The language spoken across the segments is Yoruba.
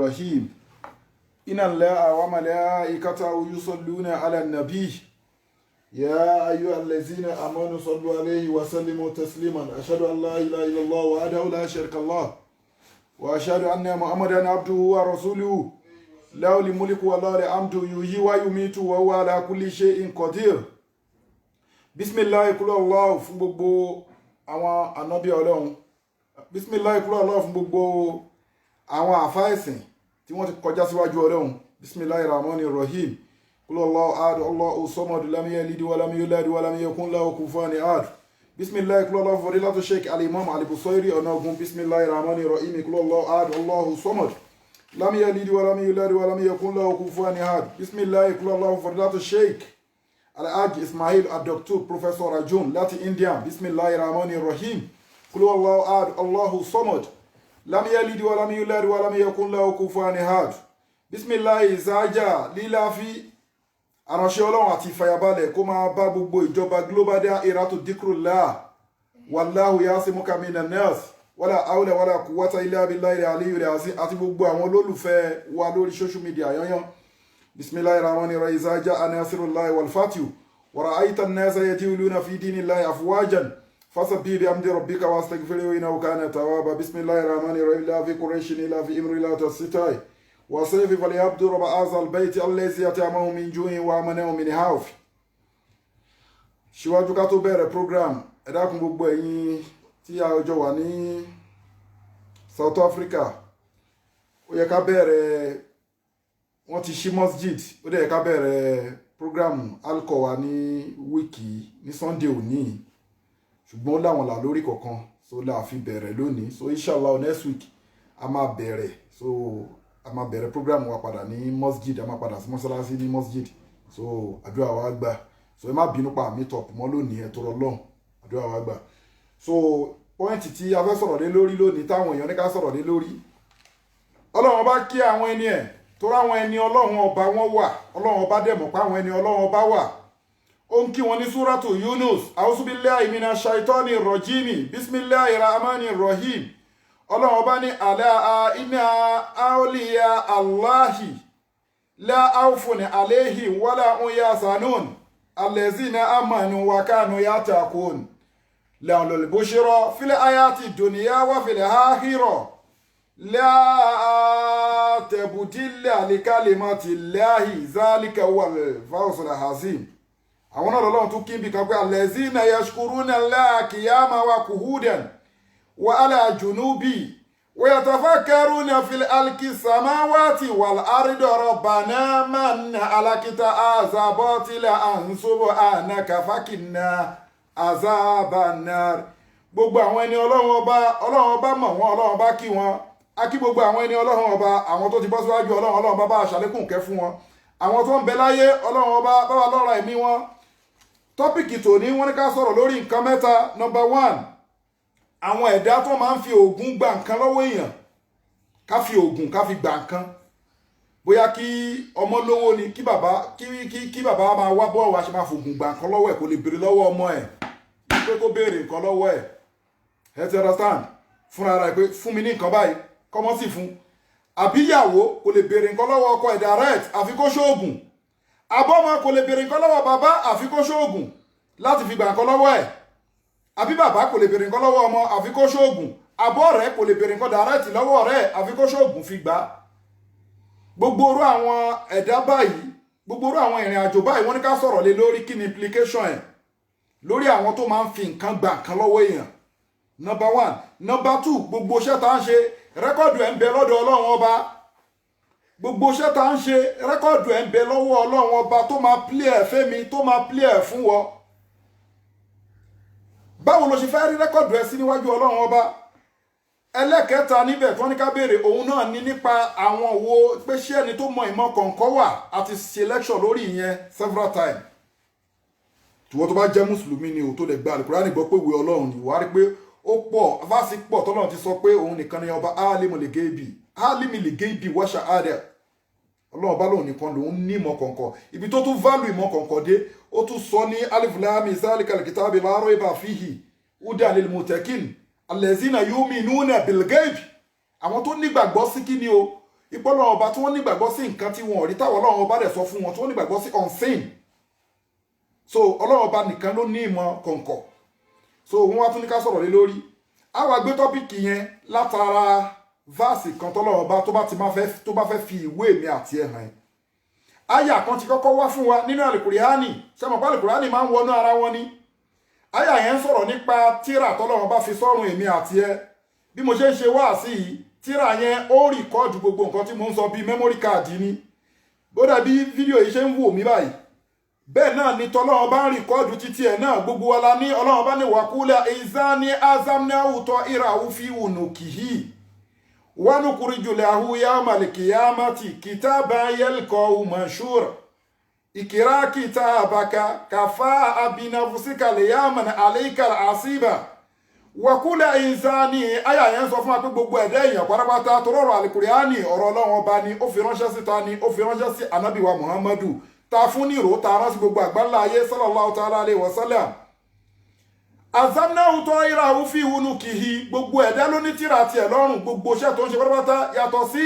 الرحيم إن الله وملائكته يصلون على النبي يا أيها الذين آمنوا صلوا عليه وسلموا تسليما أشهد أن لا إله إلا الله وحده لا شريك له وأشهد أن محمدا عبده ورسوله له الملك وله الحمد يحيي ويميت وهو على كل شيء قدير bisimilayi kúlọ̀ Allah fún gbogbo àwọn ànábì ọlọ́run bisimilayi kúlọ̀ Allah fún gbogbo àwọn àfáìsìn tí wọ́n ti kọjá síwájú ọlọ́run bisimilayi rahmani rahim kúlọ̀ Allah ahad Allahu samad lam yalid wa lam yulad wa lam yakun lahu kufuwan ahad bisimilayi kúlọ̀ Allah fún fadilatu sheikh al-imam al-Busayri ọ̀nàgún bisimilayi rahmani rahim kúlọ̀ Allah ahad Allahu samad lam yalid wa lam yulad wa lam yakun lahu kufuwan ahad bisimilayi kúlọ̀ Allah fún fadilatu sheikh Al-Hajj Ismail Adoktu Professor Rajun láti India bisimilahi rahmani rahim kúlú Allahu ahad Allahu samad lam yalid wa lam yulad wa lam yakun lahu kufuwan ahad bisimilahi ìsáájà líláfi àránṣẹ́ ọlọ́run àti ìfàyàbalẹ̀ kó máa bá gbogbo ìjọba Global Dahiratu Dhikrlahi wallahu yasimuka minan nas wala hawla wala quwwata illa billahi al-aliyyil azim àti gbogbo àwọn olólùfẹ́ wa lórí social media yanyan. بسم الله الرحمن الرحيم إذا جاء ناصر الله والفتح ورأيت الناس يدخلون في دين الله أفواجا فسبح بحمد ربك واستغفره إنه كان توابا بسم الله الرحمن الرحيم لا في قريش إلا في أمر لا تستطيع وسيف فليعبد رب هذا البيت الذي يطعمه من جوع وآمنه من خوف. Síwájú ká tó bẹ̀rẹ̀ program ẹ dákun gbogbo ẹ̀yin tí a jọ wà ní South Africa ó yẹ ká bẹ̀rẹ̀ wọ́n ti ṣí masjid ó dẹ̀ ká bẹ̀rẹ̀ programu alcohol ní wíìkì ní Sunday òní ṣùgbọ́n ó láwọn là lórí kọ̀ọ̀kan so la fi bẹ̀rẹ̀ lónìí so inshallah next week a máa bẹ̀rẹ̀ so a máa bẹ̀rẹ̀ programu wa padà ní masjid a máa padà sí mọ́sálásí ní masjid so àdúrà wa gbà so ẹ má bínú pa meet up mọ́ lónìí ẹ tọrọ lọ́hùn àdúrà wa gbà so pọ́ìntì tí a fẹ́ sọ̀rọ̀ lé lórí lónìí táwọn èèyàn ní ká sọ̀rọ̀ lé lórí Ọlọ́run bá kí àwọn ẹni ẹ̀ torí àwọn ẹni ọlọ́run ọba wọn wà ọlọ́run ọba dẹ̀ mọ̀ pé àwọn ẹni ọlọ́run ọba wà ó ń kí wọn ní súrátù Yunus auzubillahi minash shaitani rajimi bismillahi rahmani rahim ọlọ́run ọba ní ala inna awliya Allahi la awfun alayhim wala hum yahzanun allazina amanu wa kanu yattaqun lahumul bushra fil hayati dunya wa fil akhirah la tẹ̀bùdílẹ̀ àlékálẹ̀mọ́tì láàyè zálíkà wà fáwọsọ̀lá hazim àwọn náà lọ́lọ́run tún kí n bí kan pé allazina yashkuruna Allaha qiyaman wa qu'udan wa ala junubi wa yatafakkaruna fil khalqi samawati wal ardi rabbana man alakita azabotila subhanaka fakinna azabannar gbogbo àwọn ẹni ọlọ́run ọba mọ̀ wọ́n ọlọ́run ọba kí wọn akí gbogbo àwọn ẹni ọlọ́run ọba àwọn tó ti bọ́ síwájú ọlọ́run ọba bá aṣàlékún kẹ́ fún wọn àwọn tó ń bẹ láyé ọlọ́run ọba bá wà lọ́ra ẹ̀mí wọn tọ́pìkì tòní wọ́n ní ká sọ̀rọ̀ lórí nǹkan mẹ́ta number one àwọn ẹ̀dá tó máa ń fi oògùn gba nǹkan lọ́wọ́ èèyàn ká fi oògùn ká fi gba nǹkan bóyá kí ọmọ lówó ni kí bàbá máa wá bọ́ọ̀ wá ṣe máa fògùn gba nǹkan lọ́wọ́ ẹ̀ kó lè béèrè lọ́wọ́ ọmọ ẹ̀ pé kó béèrè nǹkan lọ́wọ́ ẹ̀ ẹ ti understand fúnra rẹ̀ pé fún mi ní nǹkan báyìí kọ́mọ́ sì fún àbíyàwó kò lè béèrè nǹkan lọ́wọ́ ọkọ ẹ̀ direct àfi kó ṣoògùn àbọ́mọ kò lè béèrè nǹkan lọ́wọ́ bàbá àfi kó ṣoògùn láti fi gbà nǹkan lọ́wọ́ ẹ̀ àbí bàbá kò lè béèrè nǹkan lọ́wọ́ ọmọ àfi kó ṣoògùn àbọ̀ rẹ̀ kò lè béèrè nǹkan direct lọ́wọ́ rẹ̀ àfi kó ṣoògùn fi gbà gbogbo orú àwọn ẹ̀dá báyìí gbogbo orú àwọn ìrìn àjò báyìí wọ́n ní ká sọ̀rọ̀ lé lórí kí ni implication ẹ̀ lórí àwọn tó máa ń fi nǹkan gba nǹkan lọ́wọ́ èèyàn number one number two gbogbo iṣẹ́ tá ń ṣe rẹ́kọ̀dù ẹ̀ ń bẹ lọ́dọ̀ ọlọ́run ọba gbogbo iṣẹ́ tá ń ṣe rẹ́kọ̀dù ẹ̀ ń bẹ lọ́wọ́ ọlọ́run ọba tó máa plé ẹ̀ fẹ́mi tó máa plé ẹ̀ fún wọ báwo ló ṣe fẹ́ rí rẹ́kọ̀dù ẹ̀ sí níwájú ọlọ́run ọba ẹlẹ́kẹta níbẹ̀ tó ní ká béèrè òun náà ní nípa àwọn wo pé ṣé ẹni tó mọ ìmọ̀ kọ̀ọ̀kan wà àti selection lórí ìyẹn several times tùwọ́ tó bá jẹ́ mùsùlùmí ni ò tó lè gba Al-Qur'ani gbọ́ pé ìwé ọlọ́run ni wàá rí pé ó pọ̀ fásí pọ̀ tọ́lọ́run ti sọ pé òun nìkan ni ọba alimul ghaibi wa shahada ọlọ́run bá lóun nìkan lòun ní ìmọ̀ kọ̀ọ̀kan ibi tó tún value ìmọ̀ kọ̀ọ̀kan dé ó tún sọ ní alif lam mim zalikal kitabi la rayba fihi hudan lil muttaqin allazina yu'minuna bil ghaibi àwọn tó nígbàgbọ́ sí kí ni o ipò Ọlọ́run ọba tí wọ́n nígbàgbọ́ sí nǹkan tí wọ́n rí táwọn Ọlọ́run ọba dẹ̀ sọ fún wọn tí wọ́n nígbàgbọ́ sí unseen. So Ọlọ́run ọba nìkan ló ní ìmọ̀ kọ̀ǹkọ̀. So wọ́n wá tún ní ká sọ̀rọ̀ lé lórí. A wá gbé tọ́pìkì yẹn látara váàsì kan tọ́lọ́run ọba tó bá fẹ́ fi ìwé mi àti ẹ̀ hàn. Àyà kan ti kọ́kọ́ wá fún wa nínú àlùkùránì. Ṣé mọ̀ pé àlùkùránì máa ń wọnú ara wọn ni? Àyà yẹn ń sọ̀rọ̀ nípa tírà tọ́lọ́run ọba fi sọ́run èmi àti ẹ. Bí mo ṣe ń ṣe wáàsí yìí, tírà yẹn ó rìkọ́ọ̀dù gbogbo nǹkan tí mo ń sọ bíi memory card ni. Bó dàbí fídíò yìí ṣe ń wò mí báyìí. Bẹ́ẹ̀ náà ni tọ́lọ́run bá ń rìkọ́ọ̀dù títí ẹ̀ náà gbogbo wa la ní Ọlọ́run bá ní wàkúlẹ̀ ìzáni azamnáwùtọ́ ìràwùfí ùnùkìhì wánúkúrìjùlẹ̀ àhúyá màlìkìyàmátì kìtàbà yẹlkọ̀ manshura ìkìrá kìtàbàkà kàfà àbínàfùsíkàlẹ̀ yàmàn àlẹ́kàl àṣìbà wàkúlẹ̀ ìzáni àyà yẹn sọ fún wa pé gbogbo ẹ̀dá èèyàn pátápátá tó rọrọ̀ àlìkùránì ọ̀rọ̀ Ọlọ́run ọba ni ó fi ránṣẹ́ sí ta ni ó fi ránṣẹ́ sí anábìwa Muhammadu ta fún ní ìró ta rán sí gbogbo àgbáńlá ayé sallallahu ta'ala alayhi wa sallam. Azamnahu ta'irahu fi unukihi gbogbo ẹ̀dá ló ní tírà tiẹ̀ lọ́rùn gbogbo iṣẹ́ tó ń ṣe pátápátá yàtọ̀ sí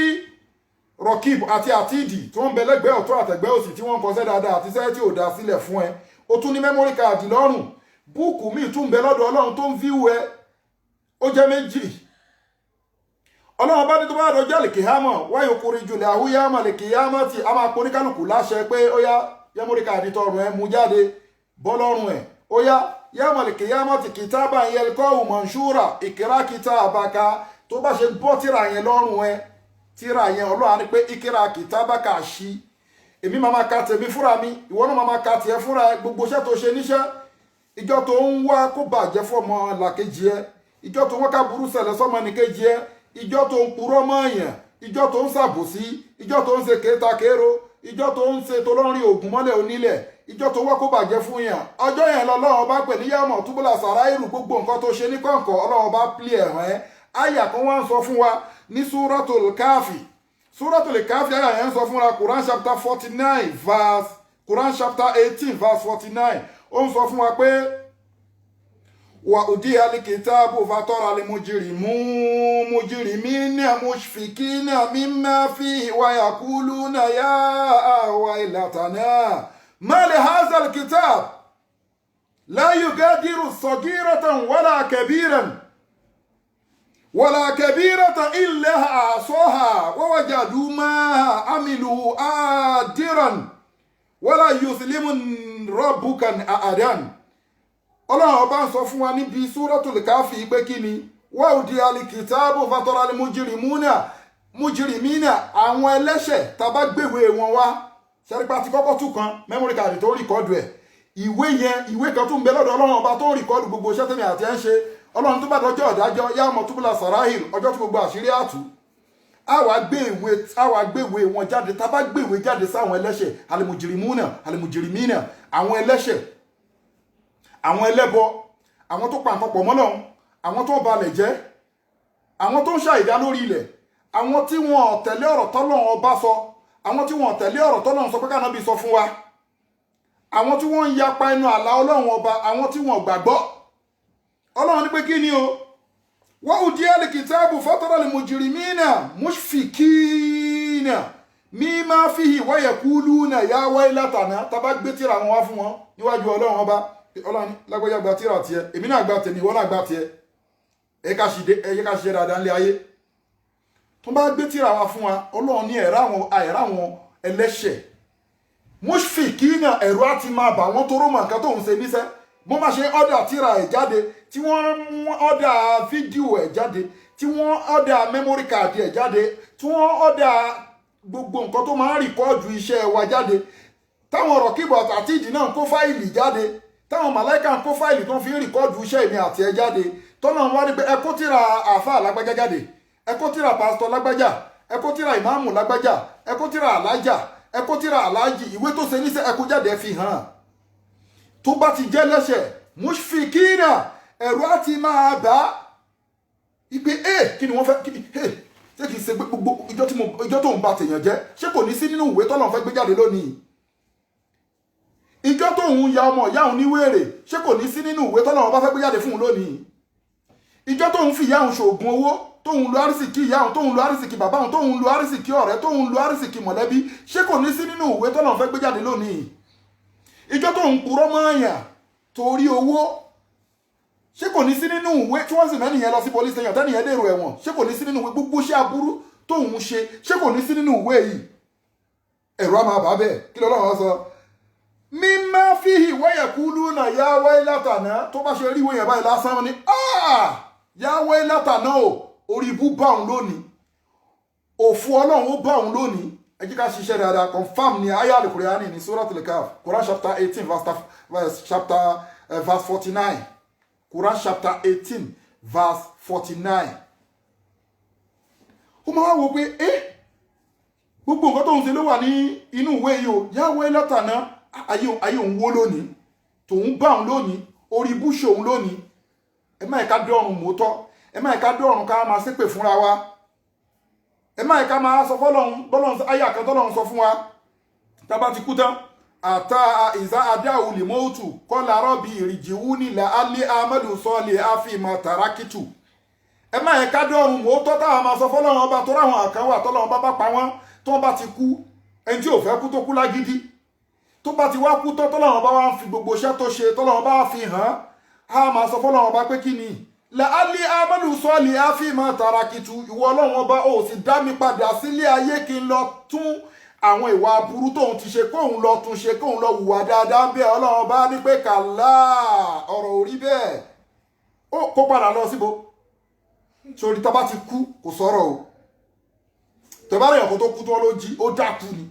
rọkìb àti àtìdì tí wọ́n ń bẹ lẹ́gbẹ̀ẹ́ ọ̀tún àtẹ̀gbẹ́ òsì tí wọ́n ń kọsẹ́ dáadáa àti sẹ́ẹ̀ tí ò dá sílẹ̀ fún ẹ. O tún ní mẹ́mórì káàdì lọ́rùn búùkù míì tún bẹ lọ́dọ̀ Ọlọ́run tó ń fíwù ẹ ó jẹ́ méjì. Ọlọ́run bá ní tó bá dọjọ́ àlìkìyámọ̀ wáyé okùnrin jùlẹ̀ àhúyámọ̀ àlìkìyámọ̀ tí a máa poní kálukú láṣẹ pé ó yá yẹ́mórí káàdì tọrùn ẹ mú jáde bọ́ lọ́rùn ẹ̀ ó yá yámọ̀ àlìkìyámọ̀ tí kìtàbà yẹn kọ́ manshura ìkìrá kìtàbàkà tó bá ṣe bọ́ tíra yẹn lọ́rùn ẹ tíra yẹn Ọlọ́run á ní pé ìkìrá kìtàbàkà ṣí èmi máa ka tèmi fúnra mi ìwọ náà máa ka tiẹ̀ fúnra ẹ gbogbo iṣẹ́ tó ṣe níṣẹ́ ìjọ tó ń wá kó bàjẹ́ fọmọ làkejì ẹ ìjọ tó ń wá ká burú ṣẹlẹ̀ sọmọ nìkejì ẹ ìjọ tó ń purọ́ mọ́ èèyàn ìjọ tó ń ṣàbòsí ìjọ tó ń ṣe kéta kéro ìjọ tó ń ṣe tó lọ́rin ògùn mọ́lẹ̀ onílẹ̀ ìjọ tó wá kó bàjẹ́ fún yàn ọjọ́ yẹn lọ́lọ́run bá pè ní yàmọ̀ túbúlà sàráìrù gbogbo nǹkan tó ṣe ní kọ̀ǹkọ̀ Ọlọ́run bá pìlì ẹ̀hán ẹ́ àyà kan wá ń sọ fún wa ní súratul káfì àyà yẹn ń sọ fún wa Quran chapter 18 verse 49 ó ń sọ fún wa pé وأودي الكتاب فترى المجرمين مشفقين مما فيه ويقولون يا ويلتنا ما لهذا الكتاب لا يغادر صغيرة ولا كبيرة إلا أحصاها ووجدوا ما عملوا حاضرا ولا يظلم ربك أحدا. Ọlọ́run ọba ń sọ fún wa níbi súratul káfì pé kí ni wà ó di alikitaabu fatọ́ra ni mujrimina àwọn ẹlẹ́ṣẹ̀ tá bá gbèwé wọn wá ṣẹ́rípa ti kọ́kọ́ tún kan mẹ́mórì káàdì tó rìkọ́dù ẹ̀ ìwé kan tún bẹ lọ́dọ̀ Ọlọ́run ọba tó rìkọ́dù gbogbo iṣẹ́ tẹ̀mí àti ẹ̀ ń ṣe Ọlọ́run tó bá dọjọ́ ọ̀dájọ́ yá ọmọ túbúlà sàráhìr ọjọ́ tí gbogbo àṣírí àtú a wá gbèwé wọn jáde tá bá gbèwé jáde sáwọn ẹlẹ́ṣẹ̀ alimujrimina àwọn ẹlẹ́ṣẹ̀ àwọn ẹlẹ́bọ àwọn tó pa nǹkan pọ̀ mọ́ Ọlọ́run àwọn tó balẹ̀ jẹ́ àwọn tó ń ṣàìdá lórí ilẹ̀ àwọn tí wọn tẹ̀lé ọ̀rọ̀ tọ́lọ́run ọba sọ àwọn tí wọn tẹ̀lé ọ̀rọ̀ tọ́lọ́run sọ pé kánábì sọ fún wa àwọn tí wọ́n ń yapa ẹnu àlà Ọlọ́run ọba àwọn tí wọn gbàgbọ́ Ọlọ́run ní pé kí ni o wa udiyal kitabu fatara lil mujrimina mushfikina mimma fihi wa yaquluna ya waylatana tàbá gbé tírà wọn wá fún wọn níwájú Ọlọ́run ọba Ọlọ́run lágbájá gba tírà tiẹ̀ èmi náà gba tèmi ìwọ náà gba tiẹ̀ ẹ ká ṣe dáadáa nílé ayé tó bá gbé tírà wa fún wa Ọlọ́run ní ẹ̀rá àwọn ẹlẹ́ṣẹ̀ mushfikina ẹ̀rọ àti máa bà wọ́n tó rọ́mọ̀ nǹkan tó ń ṣe níṣẹ́ bó má ṣe ọ́dà tírà ẹ̀ jáde tí wọ́n ọ́dà fídíò ẹ̀ jáde tí wọ́n ọ́dà mẹ́mórì káàdì ẹ̀ jáde tí wọ́n ọ́dà gbogbo nǹkan tó máa ń rìkọ́ọ̀dù iṣẹ́ wa jáde táwọn ọ̀rọ̀ kíbọ̀tì àti ìdí náà kó fáìlì jáde táwọn màláìka ń kó fáìlì tó ń fi rìkọ́ọ̀dù iṣẹ́ ìní àti ẹ̀ jáde tọ́nà wá ní pé ẹ kó tírà àáfàá lágbájá jáde ẹ kó tírà pásítọ̀ lágbájá ẹ kó tírà ìmáàmù lágbájá ẹ kó tírà alájà ẹ kó tírà alájì ìwé tó ṣe níṣẹ́ ẹ kó jáde ẹ fi hàn tó bá ti jẹ́ lẹ́ṣẹ̀ mushfikina ẹ̀rọ àti máa bá ipe kí ni wọ́n fẹ́ ṣé kìí ṣe gbogbo ìjọ tó ń ba tèèyàn jẹ́ ṣé kò ní sí nínú ìwé tọ́lọ́run fẹ́ gbé jáde lónìí ìjọ tó ń ya ọmọ ìyá òun ní wèrè ṣé kò ní sí nínú ìwé tọ́lọ́run bá fẹ́ gbé jáde fún un lónìí ìjọ tóun fi ìyá òun ṣoògùn owó tóun lo àrísìkí ìyá òun tóun lo àrísìkí bàbá òun tóun lo àrísìkí ọ̀rẹ́ tóun lo àrísìkí mọ̀lẹ́bí ṣé kò ní sí nínú ìwé tọ́lọ́run fẹ́ gbé jáde lónìí ìjọ tóun purọ́ mọ́ èèyàn torí owó ṣé kò ní sí nínú ìwé tí wọ́n sì mẹ́rin yẹn lọ sí police station tẹ́nìyẹn dèrò ẹ̀wọ̀n ṣé kò ní sí nínú ìwé gbogbo ṣé aburú tóun ṣe ṣé kò ní sí nínú ìwé yìí ẹ̀rọ àmà bá bẹ́ẹ̀ kí lọ́lọ́run sọ mímá fíhì wáyẹ̀kúlú náà yá wáyé látàná tó bá ṣe rí ìwé yẹn báyìí lásán ní yá wáyé látàná o orí ibú bá òun lónìí òfu ọlọ́run ó bá òun lónìí ẹ jẹ́ ká ṣiṣẹ́ dáadáa confam ní ayé al-Qur'ani ní Suratul Kahf Quran chapter 18 verse 49 Quran chapter 18 verse 49 ó máa wò pé gbogbo nǹkan tó ń ṣe ló wà ní inú ìwé yìí o yá wáyé látàná ayé òun wó lónìí tòun bá òun lónìí orí ibú ṣe òun lónìí ẹ má ẹ̀ka dọ́rùn mọ́tọ́ ẹ má ẹ̀ka dọ́rùn ká máa ṣépè fúnra wa ẹ má ẹ̀ka máa sọ bọ́lọ́run ayé àkàtọ́lọ́run sọ fún wa tábà ti kú tán àtà ìzá adáhùn lèmọ́tù kọ́lá rọ́bì ìrìjìwú nílẹ̀ alẹ́ amẹ́lù sọ́ọ̀lẹ̀ àfihàn tàràkìtù ẹ má ẹ̀ka dọ́rùn mọ́tọ́ táwọn máa sọ fọ́lọ́run ọba tó ráwọn àkànwà tọ́lọ́run bá pa wọ́n tó bá ti kú ẹni tí ò fẹ́ kú tó kú lágídí tó bá ti wá kú tán tọ́lọ́run bá wá ń fi gbogbo iṣẹ́ tó ṣe tọ́lọ́run bá fi hàn á máa sọ fọ́lọ́run bá pé kí ni làálí amẹ́lù sọ́ọ̀lì àfihàn tàràkìtù ìwọ ọlọ́run ọba ó sì dá mi padà sílé ayé kí n lọ tún àwọn ìwà aburú tóun ti ṣe kóun lọ tún ṣe kóun lọ hùwà dáadáa bẹ́ẹ̀ ọlọ́run ọba ní pé kàlá ọ̀rọ̀ orí bẹ́ẹ̀ ó kó padà lọ síbo sórí tó bá ti kú kò sọ̀rọ̀ o tó bá rẹ̀ ọ̀kọ́ tó kú tó ló jí ó dákú ni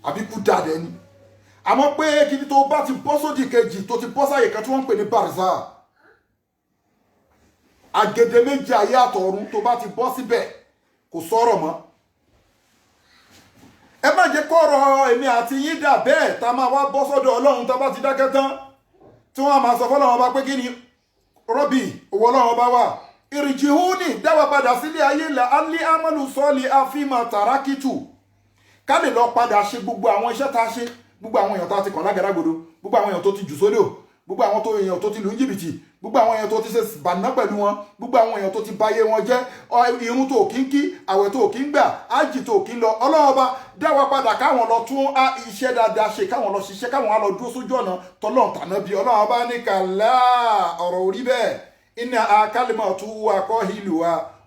àbí kú dáadẹ́ ni àmọ́ pé kí ni tó bá ti bọ́ sódì kejì tó ti bọ́ sáyè kan tí wọ́n ń pè ní barza agede méjì ayé àtọ̀run tó bá ti bọ́ síbẹ̀ kò sọ̀rọ̀ mọ́ ẹ má jẹ́ kọ́rọ̀ èmi àti yín dà bẹ́ẹ̀ tá máa wá bọ́ sọ́dọ̀ ọlọ́run tá bá ti dákẹ́ tán tí wọ́n máa sọ fọ́lọ́run ọba pé kí ni rọ́bì owó ọlọ́run ọba wà ìrìjìhúnì dáwà padà sílé ayé là alẹ́ amọ́lù sọ́ọ̀lì àfihàn tàràkìtù ká lè lọ padà ṣe gbogbo àwọn iṣẹ́ tá a ṣe gbogbo àwọn èèyàn tó ti kàn lágàdàgodo gbogbo àwọn èèyàn tó ti jù sódò gbogbo àwọn èèyàn tó ti lù ní jìbìtì gbogbo àwọn èèyàn tó ti ṣe bàná pẹ̀lú wọn gbogbo àwọn èèyàn tó ti bayé wọn jẹ́ irun tó kí ń kí àwẹ̀ tó kí ń gbà ájì tó kí ń lọ ọlọ́run ọba dáwà padà káwọn lọ tún iṣẹ́ dáadáa ṣe káwọn lọ ṣiṣẹ́ káwọn á lọ dúró sójú ọ̀nà tọ́lọ́run tàná bí ọlọ́run ọba ní kàlá ọ̀rọ̀ orí bẹ́ẹ̀ iná akálímọ̀ tó wà kọ́ ìlú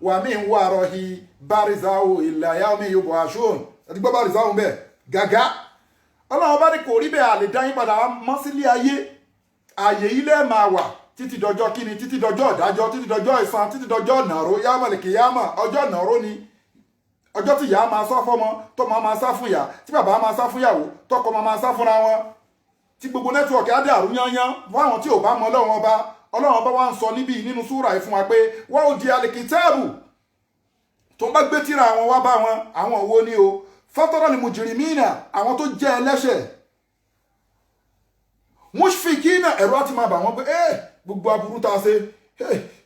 wà mí ń wà rọ̀hì barizawo ìlàyà omi yorùbá aṣọ́n àti gbọ́ barizawo bẹ́ẹ̀ gàgá ọlọ́run bá ní kò rí bẹ́ẹ̀ àlè dáyín padà mọ́ sílé ayé ààyè ilé máa wà títí dọjọ́ kíni títí dọjọ́ ìdájọ́ títí dọjọ́ ìsan títí dọjọ́ nàró yámọ̀lẹ̀kì yámọ̀ ọjọ́ nàró ni ọjọ́ tí ìyá máa sá fọ́mọ tọ́mọ máa sá fún ìyá tí bàbá máa sá fún ìyàwó tọkọ máa sá fúnra wọn tí gbogbo nẹ́tíwọ̀kì á dàrú yányán fún àwọn tí ò bá mọ ọlọ́run ọba wá ń sọ níbí nínú súrà yìí fún wa pé wọ́n ò di alìkítẹ́ẹ̀bù tó bá gbé tíra àwọn wá bá wọn àwọn òwò ni o fọ́tọ́rọ́ ni mùjìrìmínà àwọn tó jẹ́ ẹlẹ́ṣẹ̀ mushfikina ẹ̀rọ àti máa bà wọ́n pé gbogbo aburú tá a ṣe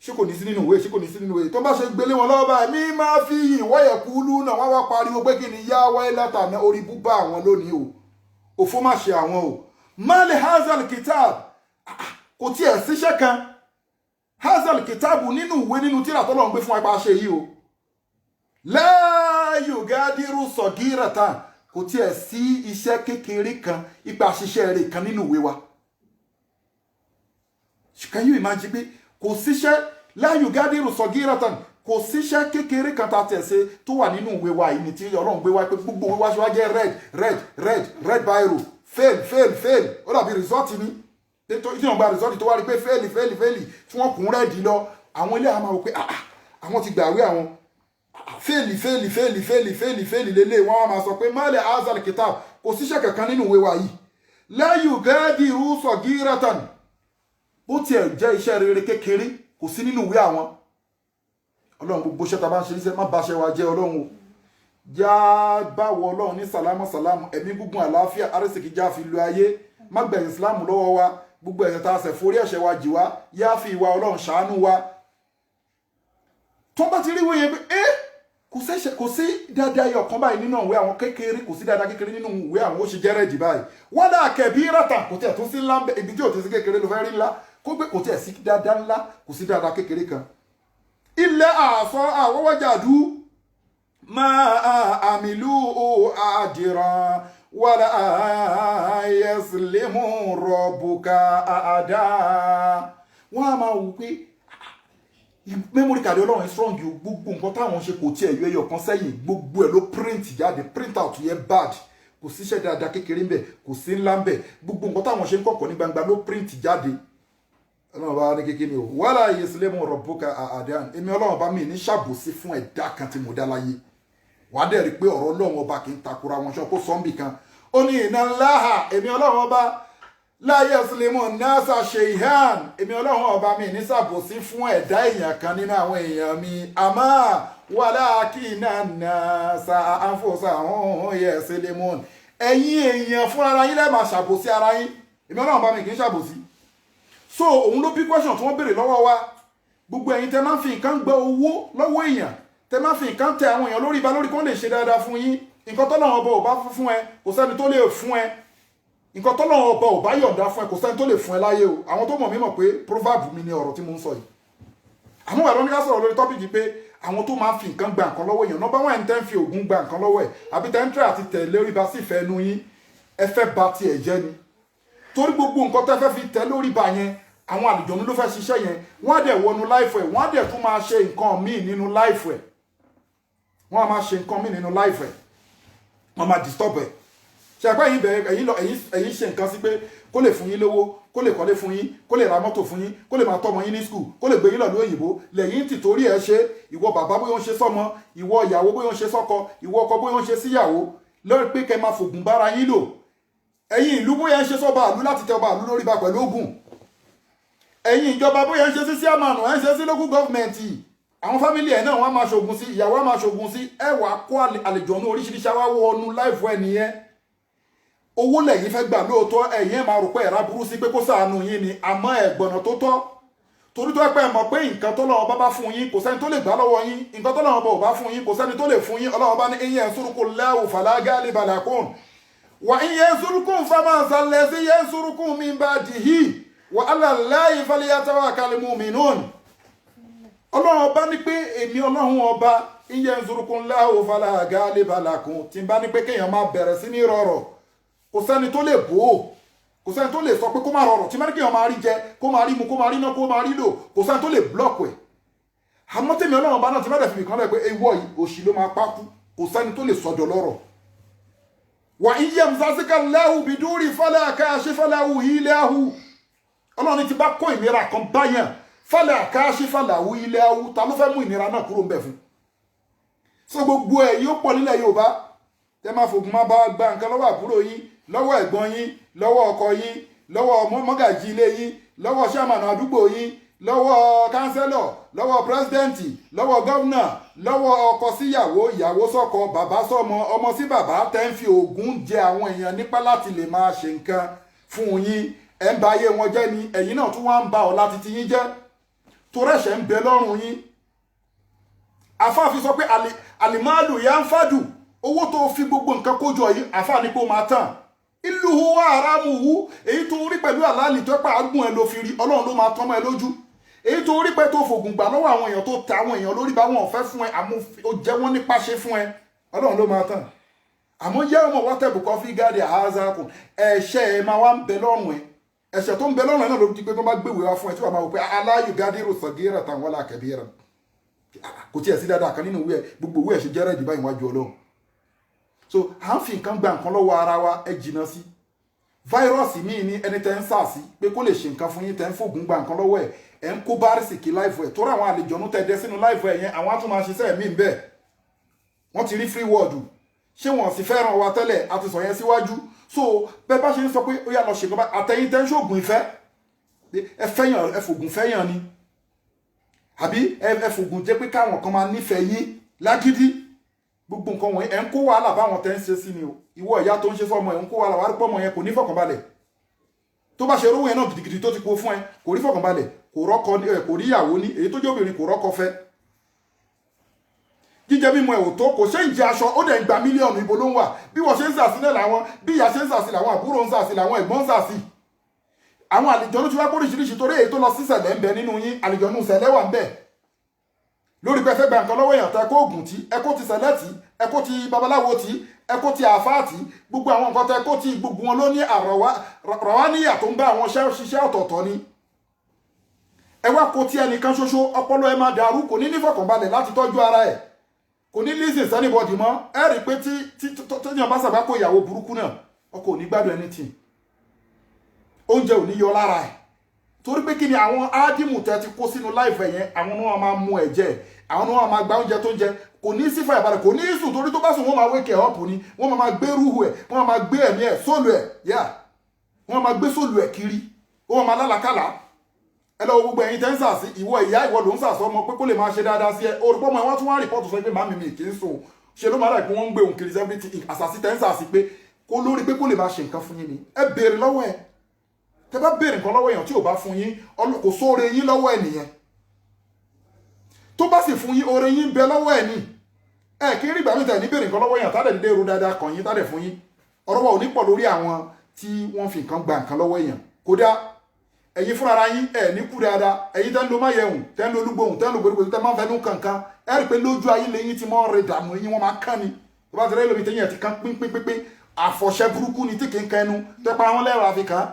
ṣé kò ní sí nínú ìwé ṣé kò ní sí nínú ìwé tó bá ṣe gbélé wọn lọ́wọ́ báyìí mi máa fi ìwọ́yẹ̀ kúlú náà wá wá pariwo pé kí ni yá wáyé látàná orí búbá àwọn lónìí o òfó má ṣe àwọn o mali hazal kitab kò tiẹ̀ síṣẹ́ kan hazal kitab nínú ìwé nínú tíra tọ́lọ́ ń gbé fún apá ṣe yìí o la yugadiru sagiratan kò tiẹ̀ sí iṣẹ́ kékeré kan ipa ṣiṣẹ́ rẹ̀ kan nínú ìwé wa. Can you imagine pé kò síṣẹ́ la yugadiru sagiratan kò síṣẹ́ kékeré kan tá a tẹ̀ ṣe tó wà nínú ìwé wa yìí ní tí ọlọ́run gbé wá pé gbogbo ìwé wa ṣe wá jẹ́ red biro fail ó dàbí result ni tí wọ́n gba result tó wá rí pé fail tí wọ́n kún rẹ́ẹ̀dì lọ àwọn ilé àmọ́ pé àwọn ti gbàwé àwọn fẹ́ẹ̀lì lélẹ̀ wọ́n máa sọ pé mọ́lẹ̀ azal kitab kò síṣẹ́ kankan nínú ìwé wa yìí la yugadiru sagiratan bó tiẹ̀ jẹ́ iṣẹ́ rere kékeré kò sí nínú ìwé àwọn ọlọ́run gbogbo iṣẹ́ tá bá ń ṣe iṣẹ́ má bàṣẹ wa jẹ́ ọlọ́run o já báwọ ọlọ́run ní sàlámù ẹ̀mí gúngun àlàáfíà àrísìkí já fi lu ayé má gbẹ̀yìn ìsìlámù lọ́wọ́ wa gbogbo ẹ̀ṣẹ̀ tá a ṣẹ̀ forí ẹ̀ṣẹ̀ wa jì wá yá fi ìwà ọlọ́run ṣàánú wa tó bá ti rí wọ́n yẹn pé kò sí dáadáa yọ kan báyìí nínú ìwé àwọn kékeré kò sí dáadáa kékeré nínú ìwé àwọn ó ṣe jẹ́rẹ̀dì báyìí wọ́n dà kẹ̀bí rátà kò tẹ̀ tó sí ńlá ibi tí ò ti sí kékeré ló fẹ́ rí ńlá kó gbé kò tẹ̀ sí dáadáa ńlá kò sí dáadáa kékeré kan ilẹ̀ àṣọ àwọ̀wọ́jàdú máa àmìlú àdìrán wàlá yẹsìlẹ́mù rọ̀bùkà àdá. Wọ́n á máa wù pé memory card ọlọ́run strong yìí gbogbo nǹkan táwọn ṣe kò tiẹ̀ yọ ẹyọ kan sẹ́yìn gbogbo ẹ̀ ló print jáde print out yẹn bad kò síṣẹ́ dáadáa kékeré ń bẹ̀ kò sí ńlá ń bẹ̀ gbogbo nǹkan táwọn ṣe ń kọ̀kọ̀ ní gbangba ló print jáde. Ọlọ́run bá ní kékeré o wàlá yẹsìlẹ́mù rọ̀bùkà àdá. Èmi ọlọ́run bá mi ní ṣàbòsí fún ẹ̀dá kan tí mo dá láyé. Wàá dẹ̀ rí pé ọ̀rọ̀ ọlọ́run ọba kì í takora wọn ṣọ́ kó sọ́ńbì kan. Ó ní iná láhà èmi ọlọ́run ọba láyé sílẹ̀mù nasa ṣèhán èmi ọlọ́run ọba mi ní ṣàbòsí fún ẹ̀dá èèyàn kan nínú àwọn èèyàn mi àmọ́ wàlá kí iná nasa àǹfọ̀ọ́sà ọ̀hún yẹ sílẹ̀mù ẹ̀yin èèyàn fún ara yín lẹ́ẹ̀ máa ṣàbòsí ara yín èmi ọlọ́run ọba mi kì í ṣàbòsí. So òun ló bí question tí wọ́n béèrè lọ́wọ́ wa gbogbo ẹ̀yin tẹ́ máa ń fi nǹkan gba owó lọ́wọ́ èèyàn tẹ́ máa fi nǹkan tẹ àwọn èèyàn lórí ba lórí kó lè ṣe dáadáa fún yín nǹkan tọ́lọ́run ọba ò bá fún ẹ kò sẹ́ni tó lè fún ẹ nǹkan tọ́lọ́run ọba ò bá yọ̀ǹda fún ẹ kò sẹ́ni tó lè fún ẹ láyé o. Àwọn tó mọ̀ mí mọ̀ pé proverb mi ni ọ̀rọ̀ tí mo ń sọ yìí. Àmọ́ ẹ̀rọ ní ká sọ̀rọ̀ lórí tọ́pìkì pé àwọn tó máa ń fi nǹkan gba nǹkan lọ́wọ́ èèyàn nọ́bá wọn tẹ́ ń fi ògùn gba nǹkan lọ́wọ́ ẹ̀ àbí tẹ́ ń tẹ́ àti tẹ̀ lórí ba sí ìfẹ́ nu yín ẹ fẹ́ ba tiẹ̀ jẹ́ ni torí gbogbo nǹkan tẹ́ fẹ́ fi tẹ̀ lórí ba yẹn àwọn àlùjọ̀nú ló fẹ́ ṣiṣẹ́ yẹn wọ́n á dẹ̀ wọnú láìfù ẹ̀ wọ́n á dẹ̀ tún máa ṣe nǹkan míì nínú láìfù ẹ̀ wọ́n á máa ṣe nǹkan míì nínú láìfù ẹ̀ wọ́n máa disturb ẹ̀ ṣe àpá yìí bẹ̀rẹ̀ ẹ̀yin ṣe nǹkan sí pé kó lè fún yín lówó kó lè kọ́lé fún yín kó lè ra mọ́tò fún yín kó lè máa tọ́mọ yín ní skul kó lè gbé yín lọ ní òyìnbó lẹ́yìn tí torí ẹ̀ ṣe ìwọ bàbá bóyá ó ń ṣe sọ́mọ ìwọ ìyàwó bóyá ó ń ṣe sọ́kọ ìwọ ọkọ bóyá ó ń ṣe síyàwó lórí pé kẹ́ máa fògùn bára yín lò ẹ̀yin ìlú bóyá ń ṣe sọ́ba àlú láti tẹ ọba àlú lórí ba pẹ̀lú ògùn ẹ̀yin ìjọba bóyá ń ṣe sí síàmánù ẹ̀ ń ṣe sí local government àwọn fámìlì ẹ̀ náà wọ́n á máa ṣògùn sí ìyàwó á máa ṣògùn sí ẹ wà kó àlejòónú oríṣiríṣi àwa wọnú láìfọ ẹ nìyẹn owó lẹ́yìn fẹ́ gbà lóòótọ́ ẹ̀yin ẹ̀ máa rò pé ẹ̀rá burú sí pé kó ṣàánú yín ni àmọ́ ẹ̀gbọ̀nà tó tọ́ torí tó ẹ pẹ́ mọ̀ pé nǹkan tó lọ́wọ́ bá fún yín kò sẹ́ni tó lè gbà lọ́wọ́ yín nǹkan tó lọ́wọ́ bá fún yín kò sẹ́ni tó lè fún yín Ọlọ́run bá ní in yansurkumullahu fala ghaliba lakum wa in yansurkum faman zallazi yansurkum min ba'dihi wa 'ala Allahi falyatawakkalul mu'minun. Ọlọ́run bá ní pé èmi Ọlọ́run ọba in yansurkumullahu fala ghaliba lakum tí n bá ní pé kéèyàn máa bẹ̀rẹ̀ sí ní rọrọ̀ kò sẹ́ni tó lè bò ó kò sẹ́ni tó lè sọ pé kó má rọrùn tí mẹ́rin kí wọ́n máa rí jẹ kó máa rí mu kó máa rí ná kó máa rí lò kò sẹ́ni tó lè blọ́ọ̀kù ẹ̀ àmọ́ tèmi Ọlọ́run bá náà ti mẹ́rẹ̀ fi mi kan lẹ́ pé ewọ́ yìí òṣì ló máa pákú kò sẹ́ni tó lè sọ̀dọ̀ lọ́rọ̀ wà iye mùsàsíkà lẹ́hù bìdúrì fálẹ̀ àkáṣí fálẹ̀hù ilẹ̀hù Ọlọ́run ti bá kó ìnira kan báyàn fálẹ̀ àkáṣí fálẹ̀hù ilẹ̀hù ta ló fẹ́ mú ìnira náà kúrò ń bẹ̀ fún so gbogbo ẹ̀ yóò pọ̀ nílẹ̀ Yorùbá tẹ máa fògùn máa bá gba nǹkan lọ́wọ́ àbúrò yín lọ́wọ́ ẹ̀gbọ́n yín lọ́wọ́ ọkọ yín lọ́wọ́ mọ́gàjí ilé yín lọ́wọ́ sẹ́mànà àdúgbò yín lọ́wọ́ kánsẹ́lọ̀ lọ́wọ́ pírẹ́sidẹ́ǹtì lọ́wọ́ gọ́vnà lọ́wọ́ ọkọ síyàwó ìyàwó sọ́kọ bàbá sọ́mọ ọmọ sí bàbá tẹ́ ń fi ògùn jẹ àwọn èèyàn nípa láti lè máa ṣe nǹkan fún yín ẹ̀ ń ba ayé wọn jẹ́ ni ẹ̀yin náà tún wá ń ba ọ̀la titi yín jẹ́ torí ẹ̀ṣẹ̀ ń bẹ lọ́rùn yín àfáàfin sọ pé àlìmáàlù yá ń fàdù owó tó fi gbogbo nǹkan kójọ yìí àfáàní pé ó máa tàn ìlú wa aráàmù wú èyí tó rí pẹ̀lú àlàálì tó pẹ́ àgùn ẹ̀ ló fi rí Ọlọ́run ló máa tán mọ́ ẹ lójú èyí tó rí pẹ́ tó fògùn gbà lọ́wọ́ àwọn èèyàn tó ta àwọn èèyàn lórí bá wọn ò fẹ́ fún ẹ àmọ́ ó jẹ́ wọ́n nípa ṣe fún ẹ Ọlọ́run ló máa tàn àmọ́ yẹ́ ọmọ wọ́tẹ̀bù kọfí gáàdì àházàkùn ẹ̀ṣẹ̀ ẹ máa wá ń bẹ lọ́rùn ẹ ẹ̀ṣẹ̀ tó ń bẹ lọ́rùn ẹ náà ló ti pé tó bá gbéwèé wá fún ẹ tí wàá máa wò pé aláyù gádìrò sọ̀gẹ́rà tàwọn alákẹ́bíyẹ̀rẹ̀ kò tiẹ̀ sí dáadáa kan nínú ìwé ẹ gbogbo ìwé ẹ ṣe jẹ́rẹ̀ ìdìbà ìwájú Ọlọ́run so à ń fi nǹkan gba nǹkan lọ́wọ́ ara wa ẹ jìnnà sí fáírọ́ọ̀sì míì ní ẹni tẹ́ ń sàásì pé kó lè ṣe nǹkan fún yín tẹ́ ń fògùn gba nǹkan lọ́wọ́ ẹ̀ ń kó bárìsì kí láìfù ẹ̀ tó rà àwọn àlejò ọ̀nù tẹ́ dẹ́ sínú láìfù ẹ̀ yẹn àwọn á tún máa ṣiṣẹ́ míì bẹ́ẹ̀ wọ́n ti rí free word ṣé wọ́n sì fẹ́ràn wa tẹ́lẹ̀ a ti sọ yẹn síwájú so bẹ́ẹ̀ bá ṣe ń sọ pé ó yá lọ ṣe nǹkan àtẹ̀yìn tẹ́ ń ṣoògùn ìfẹ́ ẹ fẹ́yàn ẹ fògùn fẹ́yàn ni àbí ẹ fògùn jẹ́ pé káwọn kan máa nífẹ̀ẹ́ yín lágídí gbogbo nǹkan wọ̀nyí ẹ̀ ń kó wàhálà báwọn tẹ́ ń ṣe sí ni o ìwọ ìyá tó ń ṣe fọ́mọ ẹ̀ ń kó wàhálà wà á rí pọ́mọ yẹn kò ní fọkànbalẹ̀ tó bá ṣe rówó yẹn náà gidigidi tó ti kó fún ẹ kò rí fọkànbalẹ̀ kò rọ́kọ kò rí ìyàwó ní èyí tó jẹ́ obìnrin kò rọ́kọ fẹ́ jíjẹ mímu ẹ̀ ò tó kò ṣe ń jẹ aṣọ ó dẹ̀ ń gba mílíọ̀nù ibo ló ń wà bí wọ́n ṣe ń sàsílẹ̀ làwọn bí ìyá ṣe ń sàsí làwọn àbúrò ń sàsí làwọn ẹ̀gbọ́n ń sàsí àwọn àlejò ló ti wá póríṣiríṣi torí èyí tó lọ sí sẹ̀lẹ̀ ń bẹ nínú yín àlejò nù sẹ̀lẹ̀ wà ń bẹ lórí pé fẹ́ gba nǹkan lọ́wọ́ èèyàn tẹ́ kó ògùn tí ẹ kó ti sẹ̀lẹ́tì ẹ kó ti babaláwo tí ẹ kó ti àfáàtì gbogbo àwọn nǹkan tẹ́ kó ti gbogbo wọn ló ní àrọ̀wá níyà tó ń bá àwọn ṣiṣẹ́ ọ̀tọ̀ọ̀tọ̀ ni ẹ wá kó tí ẹnìkan ṣoṣo ọpọlọ ẹ máa dàrú kò ní nífọ̀kànbalẹ̀ láti tọ́jú ara ẹ̀ kò ní lísìn sẹ́nìbọ̀dì mọ́ ẹ rí i pé tíyàn bá sàgbá kó ìyàwó burúkú náà ọkọ ò ní gbádùn anything oúnjẹ ò ní yọ lára ẹ̀ torí pé kí ni àwọn ádìmù tẹ́ ti kó sínú láìfẹ̀ yẹn àwọn náà máa mú ẹ̀jẹ̀ àwọn náà máa gba oúnjẹ tó ń jẹ kò ní sí fàyàbalẹ̀ kò ní sùn torí tó bá sùn wọ́n máa wake up ni wọ́n máa gbé rúhù ẹ̀ wọ́n máa gbé ẹ̀mí ẹ̀ sólù ẹ̀ yá wọ́n máa gbé sólù ẹ̀ kiri wọ́n máa lálàkàlà ẹ lọ gbogbo ẹ̀yin tẹ́ ń sàsí ìwọ ìyá ìwọ ló ń sàsọ ọmọ pé kó lè máa ṣe dáadáa sí ẹ orúkọ ọmọ ẹ wọ́n tún wá rìpọ́ọ̀tù sọ pé màmí mi kì í sùn ṣe ló máa rà pé wọ́n ń gbé òun kiri sẹ́fìtì àsàsí tẹ́ ń sàsí pé kó lórí pé kó lè máa ṣe nǹkan fún yín ni ẹ béèrè lọ́wọ́ ẹ tẹ́ bá béèrè nǹkan lọ́wọ́ èèyàn tí ò bá fún yín kò sóore yín lọ́wọ́ ẹ nìyẹn tó bá sì fún yín oore yín bẹ lọ́wọ́ ẹ ní ẹ kí rí ìgbà mìíràn ní béèrè nǹkan lọ́wọ́ èèyàn tá dẹ̀ dédé ro dáadáa kàn yín tá dẹ̀ fún yín ọ̀rọ̀ wa ò ní pọ̀ lórí àwọn tí wọ́n fi nǹkan gba nǹkan lọ́wọ́ èèyàn kódà ẹ̀yin fúnra ara yín ẹ̀ ní kú dáadáa ẹ̀yin tẹ́ ń lo máyẹ̀hùn tẹ́ ń lo olúgbòhùn tẹ́ ń lo gbogbo tẹ́ máa ń fẹnu kankan ẹ rí i pé lójú ayé lẹ́yìn tí wọ́n rẹ dààmú eyín wọn máa kán ni tó bá ti rẹ́ lómi tẹ́yìn ẹ̀ ti kán pínpínpínpín àfọ̀ṣẹ́ burúkú ni tí kì í kẹnu tẹ́ pa wọn lẹ́rọ àfikàn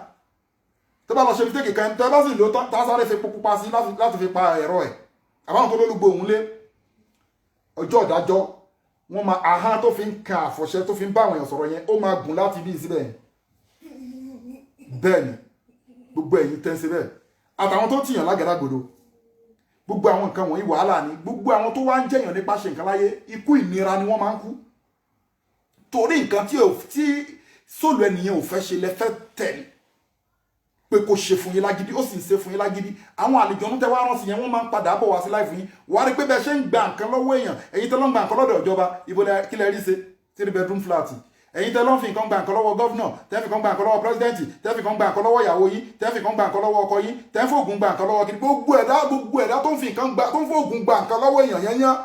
tó bá lọ ṣe fi tẹ́kì kan tẹ́ bá sì lò tá sáré fi pupa sí láti fi pa ẹ̀rọ ẹ̀ àbáwọn tó lólúgbòhùn lé ọjọ́ ìdájọ́ wọ́n máa ahán tó fi ń kan àfọ̀ṣẹ́ tó fi ń bá àwọn èèyàn sọ̀rọ̀ yẹn ó máa gùn láti bí síbẹ̀ bẹ́ẹ̀ ni gbogbo ẹ̀yin tẹ́ ń ṣe bẹ́ẹ̀ àtàwọn tó tìyàn lágàdàgbòdo gbogbo àwọn nǹkan wọ̀nyí wàhálà ni gbogbo àwọn tó wá ń jẹ̀yàn nípa ṣe nǹkan láyé ikú ìnira ni wọ́n máa ń kú torí nǹkan tí sólù ẹnìyẹn ò fẹ́ ṣe lẹ́fẹ́ tẹ̀lé pé kò ṣe fún yín lágídí ó sì ń ṣe fún yín lágídí àwọn àlejò ọ̀nù tẹ́ wá rántí yẹn wọ́n máa ń padà bọ̀ wá sí láì fún yín wàá rí pé bẹ́ẹ̀ ṣe ń gba nǹkan lọ́wọ́ èèyàn ẹ̀yin tẹ́ ló ń gba nǹkan lọ́dọ̀ ìjọba ibo kí lẹ rí ṣe 3 bedroom flat ẹ̀yin tẹ́ ló ń fi nǹkan gba nǹkan lọ́wọ́ gọ́vnà tẹ́ fi nǹkan gba nǹkan lọ́wọ́ pírẹsidẹ́ǹtì tẹ́ fi nǹkan gba nǹkan lọ́wọ́ ìyàwó yín tẹ́ fi nǹkan gba nǹkan lọ́wọ́ ọkọ yín tẹ́ fi ògùn gba nǹkan lọ́wọ́ kiri gbogbo ẹ̀dá tó ń fi ògùn gba nǹkan lọ́wọ́ èèyàn yẹn yán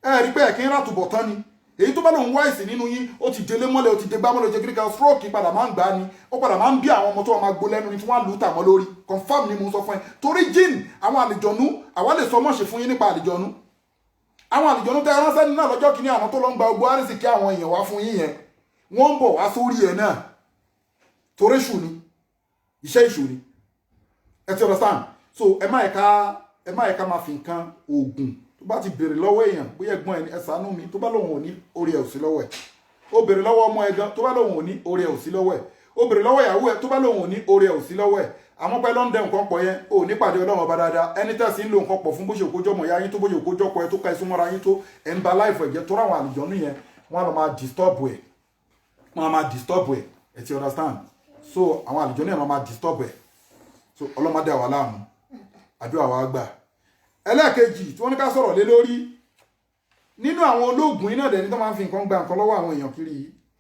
ẹ rí pé ẹ̀kí ń ràtúbọ̀ tán ni èyí tó bá lòun wá ìsìn nínú yín ó ti délé mọ́lẹ̀ ó ti dé gbámọ́lẹ̀ ó ti kíríkà stroke padà máa ń gbá ni ó padà máa ń bí àwọn ọmọ tó wọn máa gbó lẹ́nu ni tí wọ́n á lù ú tà mọ́ lórí confam ni mo sọ fún ẹ torí jinn àwọn àlejònú àwa lè sọ mọ́ṣe fún yín nípa àlejònú àwọn àlejònú tẹ ránṣẹ́ nínú náà lọ́jọ́ kìíní àwọn tó lọ ń gba ogbó àrísìkí àwọn èèyàn wá fún yín yẹn wọ́n ń bọ̀ wá sórí ẹ̀ náà torí èṣù ni iṣẹ́ èṣù ni ẹ ti understand so ẹ má ẹ̀ka máa fi nǹkan oògùn bá ti béèrè lọ́wọ́ èèyàn bóyá ẹ̀gbọ́n ẹni ẹ ṣàánú mi tó bá lóun ò ní orí ẹ̀ ò sí lọ́wọ́ ẹ̀ ó béèrè lọ́wọ́ ọmọ ẹ̀ gan tó bá lóun ò ní orí ẹ̀ ò sí lọ́wọ́ ẹ̀ ó béèrè lọ́wọ́ ìyàwó ẹ̀ tó bá lóun ò ní orí ẹ̀ ò sí lọ́wọ́ ẹ̀ àmọ́ pẹ́ lọ́ndẹ̀ nǹkan pọ̀ yẹn ò ní pàdé Ọlọ́run ọba dáadáa ẹni tẹ̀sí ń lo nǹkan pọ̀ fún bó ṣe òkójọ́ mọ̀ ya yín tó bó ṣe òkójọ́ pọ̀ ẹ tó ka ẹ̀sùn mọ́ra yín tó ẹ̀ ń ba láìfọ̀ ẹ̀jẹ̀ tó ráwọn àlùjọ́nú yẹn wọ́n á lọ máa disturb ẹ̀ ẹ̀ ti understand so àwọn àlùjọ́nú yẹn máa disturb ẹ̀ so ọlọ́mọdé àwa láàmú àdúrà wa gbà ẹlẹ́ẹ̀kejì tí wọ́n ní ká sọ̀rọ̀ lé lórí nínú àwọn olóògùn iná dẹni tó máa ń fi nǹkan gba nǹkan lọ́wọ́ àwọn èèyàn kiri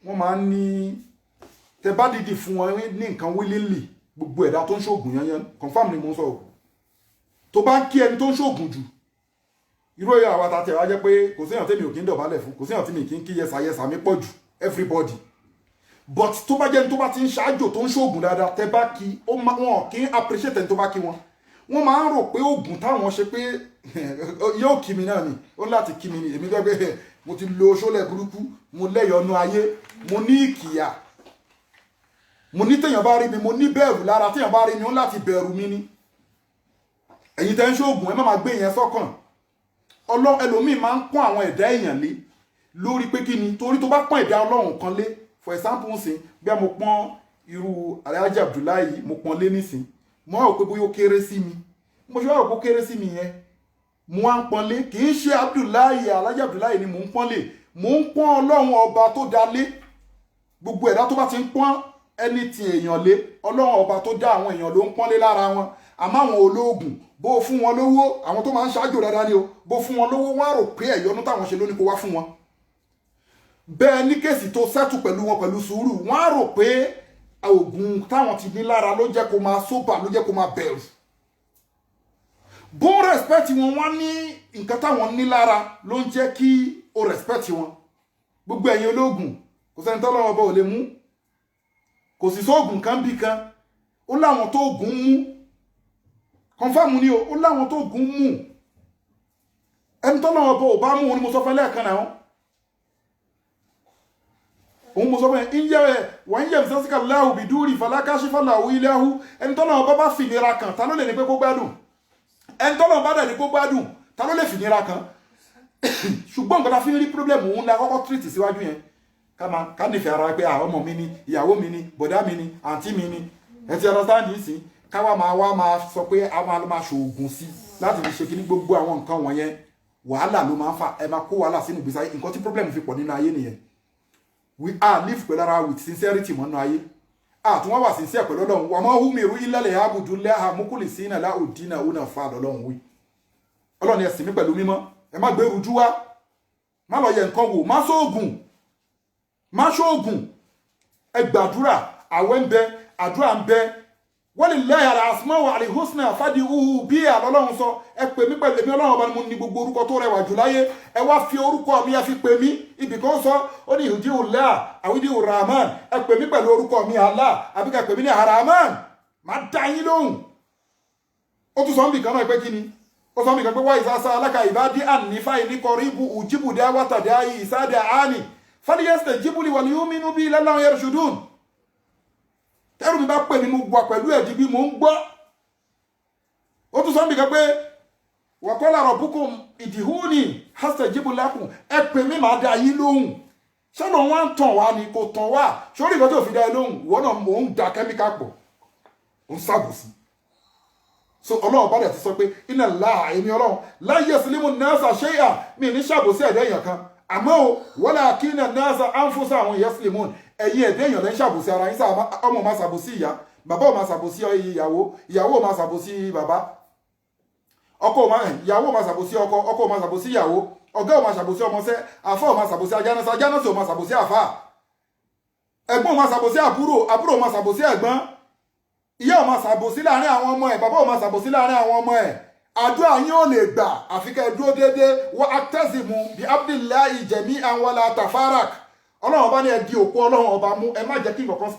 wọ́n máa ń ní tẹ bá dìdì fún wọn ní nǹkan willingly gbogbo ẹ̀dá tó ń ṣoògùn yẹn confam ni mo ń sọ tó bá ń kí ẹni tó ń ṣoògùn jù irú èèyàn àwọn àtàtì ẹ̀wá jẹ́ pé kò séèyàn tèmi ò kí ń dọ̀bálẹ̀ fún kò séèyàn tí mi kì í kí yẹsà mi pọ̀ jù everybody but tó bá jẹ́ ní tó bá ti ń ṣáájò tó ń ṣoògùn dáadáa tẹ bá kí wọn kì í appreciate ẹni tó bá kí wọn wọ́n máa ń rò pé oògùn táwọn ṣe pé yóò kí mi náà ni ó láti kí mi ni èmi gbẹ́gbẹ́ mo ti lo ṣólẹ̀ burúkú mo lẹ́yọ̀nú ayé mo ní ìkìyà mo ní téèyàn bá rí mi mo ní bẹ̀rù lára téèyàn bá rí mi ó láti bẹ̀rù mi ni ẹ̀yin tẹ́ ń ṣoògùn ẹ má máa gbé yẹn sọ́kàn ẹlòmíì máa ń pọ́n àwọn ẹ̀dá èèyàn lé lórí pé kí ni torí tó bá pọ́n ẹ̀dá Ọlọ́run kan lé for example ń sìn bí mo pọ́n irú Alhaji Abdullahi mo pọ́n lé nísìn mo wá rò pé bóyá ó kéré sí mi mo ṣe wá rò pé ó kéré sí mi yẹn mo wá ń pọ́nlé kì í ṣe Alhaji Abdullahi ni mò ń pọ́nlé mò ń pọ́n Ọlọ́run ọba tó dá lé gbogbo ẹ̀dá tó bá ti ń pọ́n ẹni tí èèyàn lé Ọlọ́run ọba tó dá àwọn èèyàn ló ń pọ́nlé lára wọn àmọ́ àwọn olóògùn bó fún wọn lówó àwọn tó máa ń ṣáájò dáadáa ni o bó fún wọn lówó wọn á rò pé ẹ̀yọ́nú táwọn ṣe lónìí kó wá fún wọn bẹ́ẹ̀ ní kéèsì tó sẹ́tù pẹ̀lú wọn pẹ̀lú sùúrù wọn á rò pé oògùn táwọn ti ní lára ló jẹ́ kó máa sóbà ló jẹ́ kó máa bẹ̀rù bó respect wọn wọ́n ní nǹkan táwọn ní lára ló ń jẹ́ kí o respect wọn gbogbo ẹ̀yin ológun kò sẹ́ni tọ́lọ́wọ́ ọba ò lè mú kò sì sóògùn kan bí kan ó láwọn tó ògùn mú confirm ni o ó láwọn tó ògùn mú ẹni tọ́lọ́run bó bá mú òun ni mo sọ fún ẹlẹ́ẹ̀kan náà òun mo sọ fún wọ́n ń yẹ ìsẹ́síkà láhù bí dúrì fàlákàṣífà láhù iléhù ẹni tọ́lọ́run bá fìnira kan ta ló lè ní pé kó gbádùn ẹni tọ́lọ́run bá dẹ̀ ní kó gbádùn ta ló lè fìnira kan ṣùgbọ́n nǹkan ta fi ń rí pírọ́blẹ̀mù òun la kọ́kọ́ tírìtì síwájú yẹn ká nífẹ̀ẹ́ ara pé ọmọ mi ni ìyàwó mi ni bọ̀dá mi ni àǹtí mi ni ẹ ti understand yìí sí káwa máa sọ pé a máa ṣoògùn sí láti fi ṣe kí ní gbogbo àwọn nǹkan wọ̀nyẹn wàhálà ló máa ń fà ẹ máa kó wàhálà sínú ìgbésí ayé nǹkan tí problem fi pọ̀ nínú ayé nìyẹn we are live pẹ̀lú ara with sincerity mọ́nú ayé tí wọ́n wà sincere pẹ̀lú ọlọ́run wà máa hú mi rú ilẹ̀ abudu lẹ́hà múkúlì sí iná láòdínà ó náà fa ọlọ́run wí ọlọ́run ẹ sìn mí pẹ̀lú mímọ́ ẹ má gbèrú jú wá má lọ yẹ nǹkan wò má ṣóògùn ẹ gbàdúrà àwẹ̀ ń bẹ àdúrà ń bẹ walillahi al-asma'u al-husna fad'uhu biha lọ́lọ́run sọ ẹ pè mí pẹ̀lú èmi ọlọ́run ọba ni mo ní gbogbo orúkọ tó rẹwà jù láyé ẹ wá fi orúkọ mi ẹ fi pè mí ibì kan sọ ó ní ìdíhùlá àwídíhù rahman ẹ pè mí pẹ̀lú orúkọ mi Allah àbí ká pè mí ní rahman má dá yín lóhùn ó tún sọ ń bì kan náà pé kí ni ó sọ ń bì kan pé wá ìsásá aláka ìbádí ànífà ìníkọríbù ùjíbù dáwátàdá ìsádà áni fàdíyẹ́sẹ̀ jíbùlì wà ní yúmínú bí lálàá yarshudun tẹ́rù mi bá pè ní mo gbà pẹ̀lú ẹ̀dí bí mo ń gbọ́ ó tún sọ́nbì kan pé waqala rabbukum id'uni astajib lakum ẹ pè mí máa dá yín lóhùn ṣọ́nà wọn ń tàn wá ni kò tàn wá sórí ìgbà tó fi dá ẹ lóhùn ìwọ náà mò ń da kẹ́míkà pọ̀ ó ń ṣàbòsí so ọlọ́run bá dẹ̀ ti sọ pé inna Allaha èmi ọlọ́run la yaslimu an-nasa shay'an mi ní ṣàbòsí ẹ̀dá èèyàn kan àmọ́ walakinna an-nasa anfusahum yaslimun ẹ̀yin ẹ̀dẹ́ èèyàn lẹ́ ń ṣàbòsí ara yín sáà ọmọ máa ṣàbòsí ìyá bàbá ò máa ṣàbòsí ìyàwó ò máa ṣàbòsí bàbá ìyàwó ò máa ṣàbòsí ọkọ ò máa ṣàbòsí ìyàwó ọ̀gá ò máa ṣàbòsí ọmọṣẹ́ àfá ò máa ṣàbòsí ajánásí ò máa ṣàbòsí àfá ẹ̀gbọ́n ò máa ṣàbòsí àbúrò ò máa ṣàbòsí ẹ̀gbọ́n ìyá ò máa ṣàbòsí láàrin àwọn ọmọ ẹ̀ bàbá ò máa ṣàbòsí láàrin àwọn ọmọ ẹ̀ àdúrà yín ò lè gbà àfi kẹ́ dúró déédéé wa atasimu bi abdillahi jami'an wala tafarak ọlọ́run ọba ní ẹ di òpó ọlọ́run ọba mú ẹ má jẹ́ kí nǹkan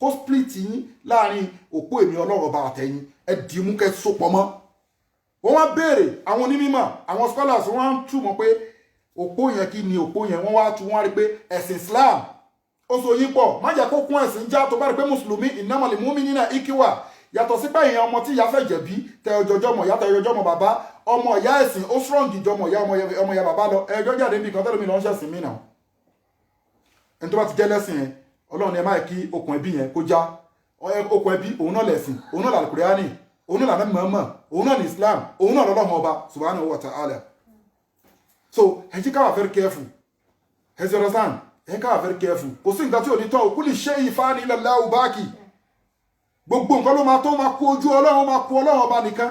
kó split yín láàrin òpó èmi ọlọ́run ọba àtẹ̀yìn ẹ dì mú kẹ́ so pọ̀ mọ́ wọ́n wá béèrè àwọn onímọ̀ àwọn scholars wọ́n á túmọ̀ pé òpó yẹn kí ni òpó yẹn wọ́n wá tún wọ́n rí pé ẹ̀sìn Islam ó so yín pọ̀ má jẹ́ kó kún ẹ̀sìn já tó bá rí pé mùsùlùmí innamal mu'minina ikhwa yàtọ̀ sí pé èèyàn ọmọ tí ìyá fẹ́ jẹ̀bi tẹ ọjọ́jọ́ mọ̀ yàtọ̀ ọjọ́jọ́ mọ̀ bàbá ọmọ ìyá ẹ̀sìn ó strong ìjọmọ̀ ìyá ọmọ ìyá bàbá lọ ẹjọ́ jáde níbi kan tẹ́lómi lọ́n ṣẹ̀sìn mí náà ẹni tó bá ti jẹ́ lẹ́sìn yẹn ọlọ́run ẹ má kí okùn ẹbí yẹn kó já okùn ẹbí òun náà lẹ̀sìn òun náà làlùkùránì òun náà lànà mọ̀ọ́mọ̀ òun náà ní Islam òun náà lọ́lọ́mọ ọba subhanahu wa ta'ala so ẹ jí káwà very careful ẹ ti understand ẹ káwà very careful kò sí nǹkan tí ò ní tán kulli shay'in fani illa Allahu baqi gbogbo nǹkan ló máa tó máa kú ojú ọlọ́run máa kú ọlọ́run ọba nìkan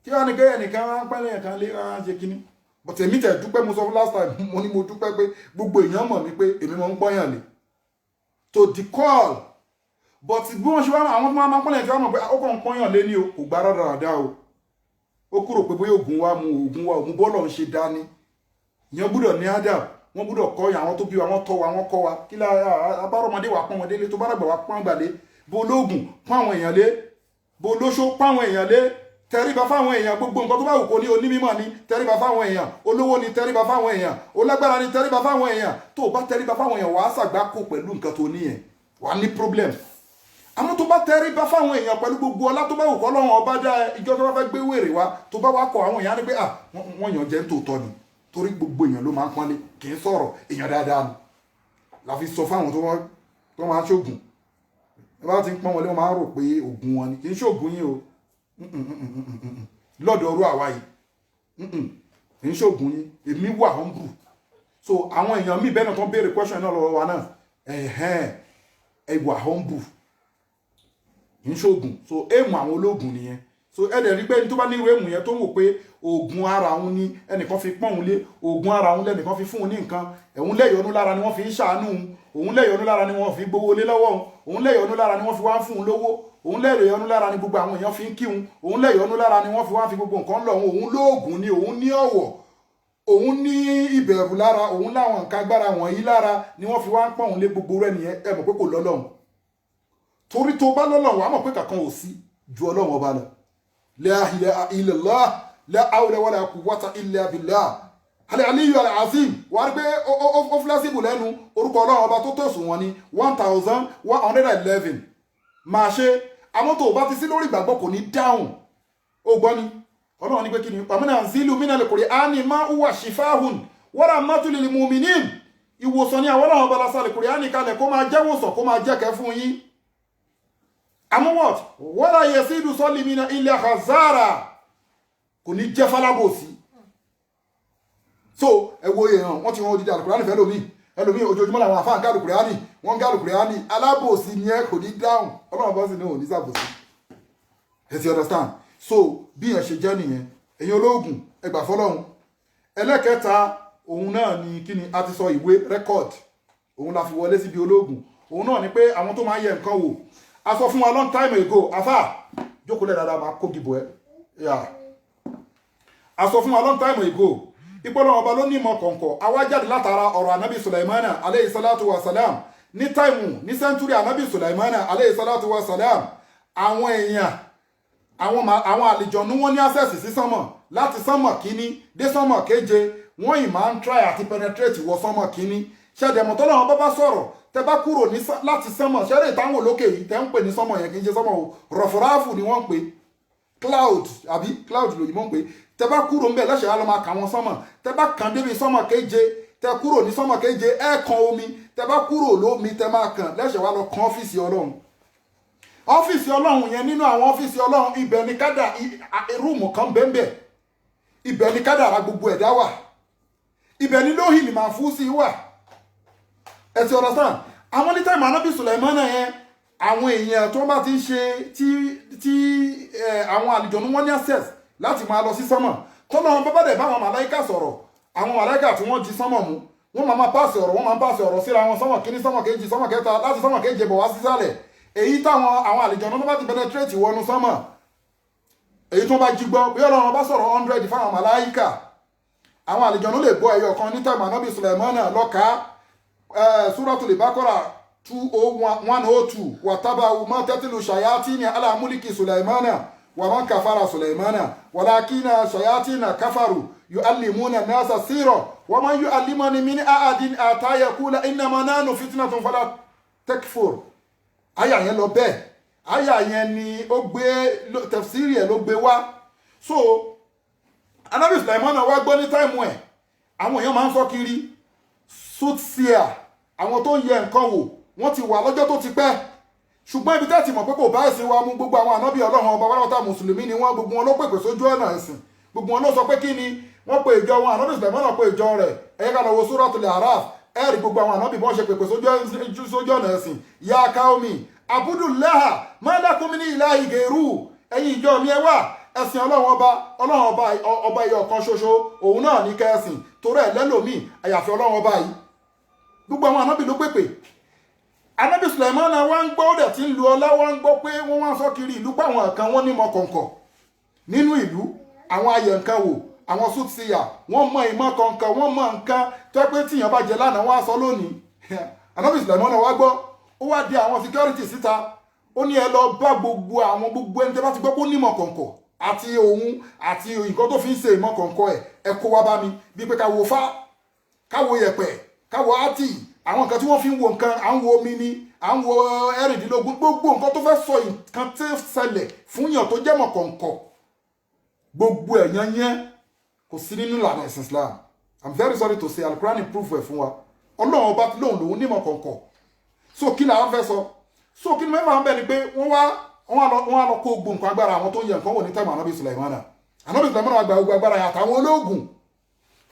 kí wọ́n ní kẹ́yẹ̀ nìkan wọ́n pẹ́lẹ̀ kan lé wọ́n ṣe kíní but èmi tẹ̀ dúpẹ́ mo sọ fún last time mo ní mo dúpẹ́ pé gbogbo èèyàn mọ̀ mí pé èmi mọ̀ ń gbọ́yàn lè to the call but bí wọ́n ṣe wá àwọn tó máa pọ́nlẹ̀ tí wọ́n mọ̀ pé ó kàn ń pọ́yàn lé ní o kò gbá rádaràdá o ó kúrò pé bóyá ògùn wa ògùn bọ́ọ̀lù ń ṣe dání ìyẹn gbúdọ̀ ní adam wọ́n gbúdọ̀ kọ́ yàn àwọn tó bí wa wọ́n tọ́ wa wọ́n kọ́ wa kí lá abárọ̀mọdé wa pọ́n ọmọdé lé tó bá dàgbà wa pọ́n gbà lé bó lóògùn pọ́n àwọn èèyàn lé bó lóṣó pọ́n àwọn èèyàn lé tẹríba fáwọn èèyàn gbogbo nǹkan tó bá wù kó ní onímọ̀ ni tẹríba fáwọn èèyàn olówó ni tẹríba fáwọn èèyàn olágbára ni tẹríba fáwọn èèyàn tó o bá tẹríba fáwọn èèyàn wàá ṣàgbákò pẹ̀lú nǹkan tó níyẹn wàá ní problem àmọ́ tó bá tẹríba fáwọn èèyàn pẹ̀lú gbogbo ọlá tó bá wù kọ́ lọ́wọ́ ọba dá ìjọ tó bá fẹ́ gbé wèrè wa tó bá wá kọ àwọn èèyàn ní pé wọ́n yàn jẹ́ tòótọ́ ni torí gbogbo èèyàn ló máa ń pọ́nlé kì í sọ̀rọ̀ èèyàn dáadáa ni la fi sọ fáwọn tó máa ń ṣògùn ẹ bá ti ń pọ́n wọlé wọn máa ń rò pé ògùn wọn ni kì í ṣògùn yín o lọ́dọ̀ ọrú àwa yìí kì í ṣògùn yín èmi wà humble so àwọn èèyàn míì bẹ́ẹ̀ náà tó ń béèrè question náà lọ́wọ́ wa náà ẹ wà humble kì í ṣògùn so èèmù àwọn ológun nìyẹn so ẹ̀dẹ̀ rí pé ní tó bá ní ìwé èèmù yẹn tó ń wò pé oògùn ara òun ni ẹnìkan fi pọ́n òun lé oògùn ara òun lẹ́nìkan fi fún òun ní nǹkan òun lẹ́yọ̀ọ́nú lára ni wọ́n fi ń ṣàánú òun lẹ́yọ̀ọ́nú lára ni wọ́n fi gbowó lé lọ́wọ́ òun lẹ́yọ̀ọ́nú lára ni wọ́n fi wá ń fún un lówó òun lẹ́yọ̀ọ́nú lára ni gbogbo àwọn èèyàn fi ń kíhun òun lẹ́yọ̀ọ́nú lára ni wọ́n fi wá fi gbogbo nǹkan lọ òun lóògùn ni òun ní ọ̀wọ̀ òun ní ìbẹ̀rù lára òun láwọn nǹkan agbára wọ̀nyí lára ni wọ́n fi wá ń pọ́n òun lé gbogbo rẹ̀ nìyẹn ẹ mọ̀ pé kò lọ́lọ́run torí tó bá lọ́lọ́run wàá mọ̀ pé kankan ò sí ju ọlọ́run ọba lọ la ilaha illallah la hawla wala quwwata illa billah al-aliyyu al-azim wà rí pé ó flexible lẹ́nu orúkọ ọlọ́run ọba tó tòsùn wọn ní 1111 máa ṣe àwọn tó bá ti sí lórí ìgbàgbọ́ kò ní dáhùn ó gbọ́ ni ọlọ́run ní pé kí ni pàmínà zilu mina al-Qur'ani ma huwa shifahun wa rahmatun lil mu'minin ìwòsàn ní àwọn ọlọ́run ọba lásán al-Qur'ani kalẹ̀ kó máa jẹ́ wòsàn kó máa jẹ́ kẹ́ fún yín àmọ́ what wala yasidu salimina illa khazara kò ní jẹ́ falábòsí so ẹwọ èèyàn wọ́n ti wọ́n odidi Al-Qur'ani fẹ́ ẹlòmí ojoojúmọ́ làwọn àfáà ń ká Al-Qur'ani wọ́n ń ká Al-Qur'ani alábòsí ni ẹ kò ní dáhùn ọlọ́run bọ́ sí ní òní sàbòsí ẹ ti understand so bí yẹn ṣe jẹ́ nìyẹn èyàn ológun ẹgbà fọlọ́run ẹlẹ́kẹta òun náà ni kí ni a ti sọ ìwé record òun la fi wọlé síbi ológun òun náà ni pé àwọn tó máa yẹ nǹkan wò a sọ fún wa long time ago afá jókòó lẹ́ dáadáa máa kó dìbò ẹ a sọ fún wa long time ago ìpọ́lọ̀ ọba ló ní ìmọ̀ kọ̀ǹkọ̀ àwa jáde látara ọ̀rọ̀ anabi sulaimana aleyhi salatu wa salam ní táìmù ní sẹ́ńtúrì anabi sulaimana aleyhi salatu wa salam àwọn èèyàn àwọn àlìjọ̀nú wọn ní access sí sánmọ̀ láti sánmọ̀ kíní dé sánmọ̀ keje wọ́n yìí máa ń try àti penetrate wọ sánmọ̀ kíní ṣẹ̀dẹ̀mọ̀ tọ́lọ́ wọn bá sọ̀rọ̀ tẹ bá kúrò láti sánmọ̀ ṣẹ́rẹ̀ ìtàwọn olókè yìí tẹ́ ń pè ní sánmọ̀ yẹn kì í ṣe sánmọ̀ o rọ̀fọ̀ráfù ni wọ́n ń pè cloud àbí cloud lòyìnbó ń pè tẹ bá kúrò ń bẹ̀ lẹ́sẹ̀ á lọ máa kà wọ́n sánmọ̀ tẹ bá kàn débi sánmọ̀ keje tẹ kúrò ní sánmọ̀ keje ẹ kan omi tẹ bá kúrò lómi tẹ máa kàn lẹ́sẹ̀ wá lọ kan ọ́fíìsì ọlọ́run ọ́fíìsì ọlọ́run yẹn nínú àwọn ọ́fíìsì ọlọ́run ibẹ̀ ni kádà rúùmù kan bẹ́ẹ̀ ibẹ̀ ni kádàrá gbogbo ẹ̀dá wà ibẹ̀ ni lóhìlì màfúsì wà ẹ ti understand àwọn ní táìmù anábì Sùlẹ̀mánà yẹn àwọn èèyàn tó bá ti ń ṣe tí àwọn àlìjọ̀nú wọn ní access láti máa lọ sí sánmọ̀ tọ́lọ́ wọn bábá dẹ̀ bá àwọn màláíkà sọ̀rọ̀ àwọn màláíkà tí wọ́n jí sánmọ̀ mú wọ́n máa pàṣẹ ọ̀rọ̀ síra wọn sánmọ̀ kíní sánmọ̀ kejì sánmọ̀ kẹta láti sánmọ̀ keje bọ̀ wá sísàlẹ̀ èyí táwọn àwọn àlìjọ̀nú tó bá ti penetrate wọnú sánmọ̀ èyí tó bá jí gbọ́ bí Ọlọ́run bá sọ̀rọ̀ 100 fáwọn màláíkà àwọn àlìjọ̀nú lè gbọ́ ẹyọ kan ní táìmù anábì Sùlẹ̀mánà lọ́ka Suratul Baqara 102 watabawu ma tatlu shayatin ala mulki Sulaimana wa man kafara Sulaimana walakina shayatin kafaru yuallimuna an-nasa sirra wa man yuallimani min ahadin ata yaqula inna ma nanu fitnatun fala takfur aya yẹn lọ bẹ́ẹ̀ aya yẹn ni ó gbé tafsiri ẹ̀ ló gbé wá so Ànábì Sulaimana wá gbọ́ ní time ẹ̀ àwọn èèyàn máa ń sọ kiri soothsayer àwọn tó ń yẹ nǹkan wò wọ́n ti wà lọ́jọ́ tó ti pẹ́ ṣùgbọ́n ibi tẹ́tì mọ̀ pé kò bá ẹ̀sìn wa mú gbogbo àwọn ànábì ọlọ́run ọba wárọ́ta mùsùlùmí ni wọ́n gbogbo wọn ló pèpè sójú ọ̀nà ẹ̀sìn gbogbo wọn ló sọ pé kí ni wọ́n pe ìjọ wọn ànábì Sùlẹ̀mánà pé ìjọ rẹ̀ ẹ̀yẹ́ ká lọ wo Suratul A'raf ẹ̀rí gbogbo àwọn ànábì bọ́n ṣe pèpè sójú ọ̀nà ẹ̀sìn ya qaumi abudullaha ma lakum min ilahin ghayruhu ẹ̀yin ìjọ mi ẹ wá ẹ̀sìn ọlọ́run ọba ẹyọ kan ṣoṣo òun náà ní kẹ́ẹ̀sìn torí ẹ̀ lẹ́lòmíì àyàfi ọlọ́run ọba yìí gbogbo àwọn ànábì ló pèpè Ànábì Sùlẹ̀mánà wá ń gbọ́ ọ̀dẹ̀ tí ń lu ọlá wá ń gbọ́ pé wọ́n wá sọ kiri ìlú pàwọn kan wọ́n ní mọ kọ̀ǹkọ̀ nínú ìlú àwọn ayẹ̀ nǹkan wò àwọn soothsayer wọ́n mọ ìmọ̀ kọ̀ǹkọ̀ wọ́n mọ nǹkan tó pé tíyàn bá jẹ lánàá wá sọ lónìí Ànábì Sùlẹ̀mánà wá gbọ́ ó wá di àwọn security síta ó ní ẹ lọ bá gbogbo ẹni tẹ́ bá ti gbọ́ pé ó nímọ̀ kọ̀ǹkọ̀ àti òun àti nǹkan tó fi ń ṣe ìmọ̀ kọ̀ǹkọ̀ ẹ kó wá bá mi bí pé ká wo fá ká wo yẹ̀pẹ̀ ká wo átì àwọn nǹkan tí wọ́n fi ń wo nǹkan à ń wo omi ni à ń wo ẹ̀rìndínlógún gbogbo nǹkan tó fẹ́ sọ nǹkan tí ó ṣẹlẹ̀ fún yàn tó jẹ́ mọ̀kọ̀ǹkọ̀ gbogbo ẹ̀yàn yẹn kò sí nínú ìlànà ẹ̀sìn Islam I'm very sorry to say Al-Qur'an proof ẹ̀ fún wa ọlọ́run ọba lóhùn lòun ní mọ̀kọ̀ǹkọ̀ so kí làwọn fẹ́ sọ so kí ni mẹ́fà ń bẹ̀ ni pé wọ́n wá lọ kó gbogbo nǹkan agbára àwọn tó ń yẹ nǹkan wò ní tẹ́mọ̀ Ànábì Sùlẹ̀mánà Ànábì Sùlẹ̀mánà wá gba gbogbo agbára yẹn àtàwọn ológun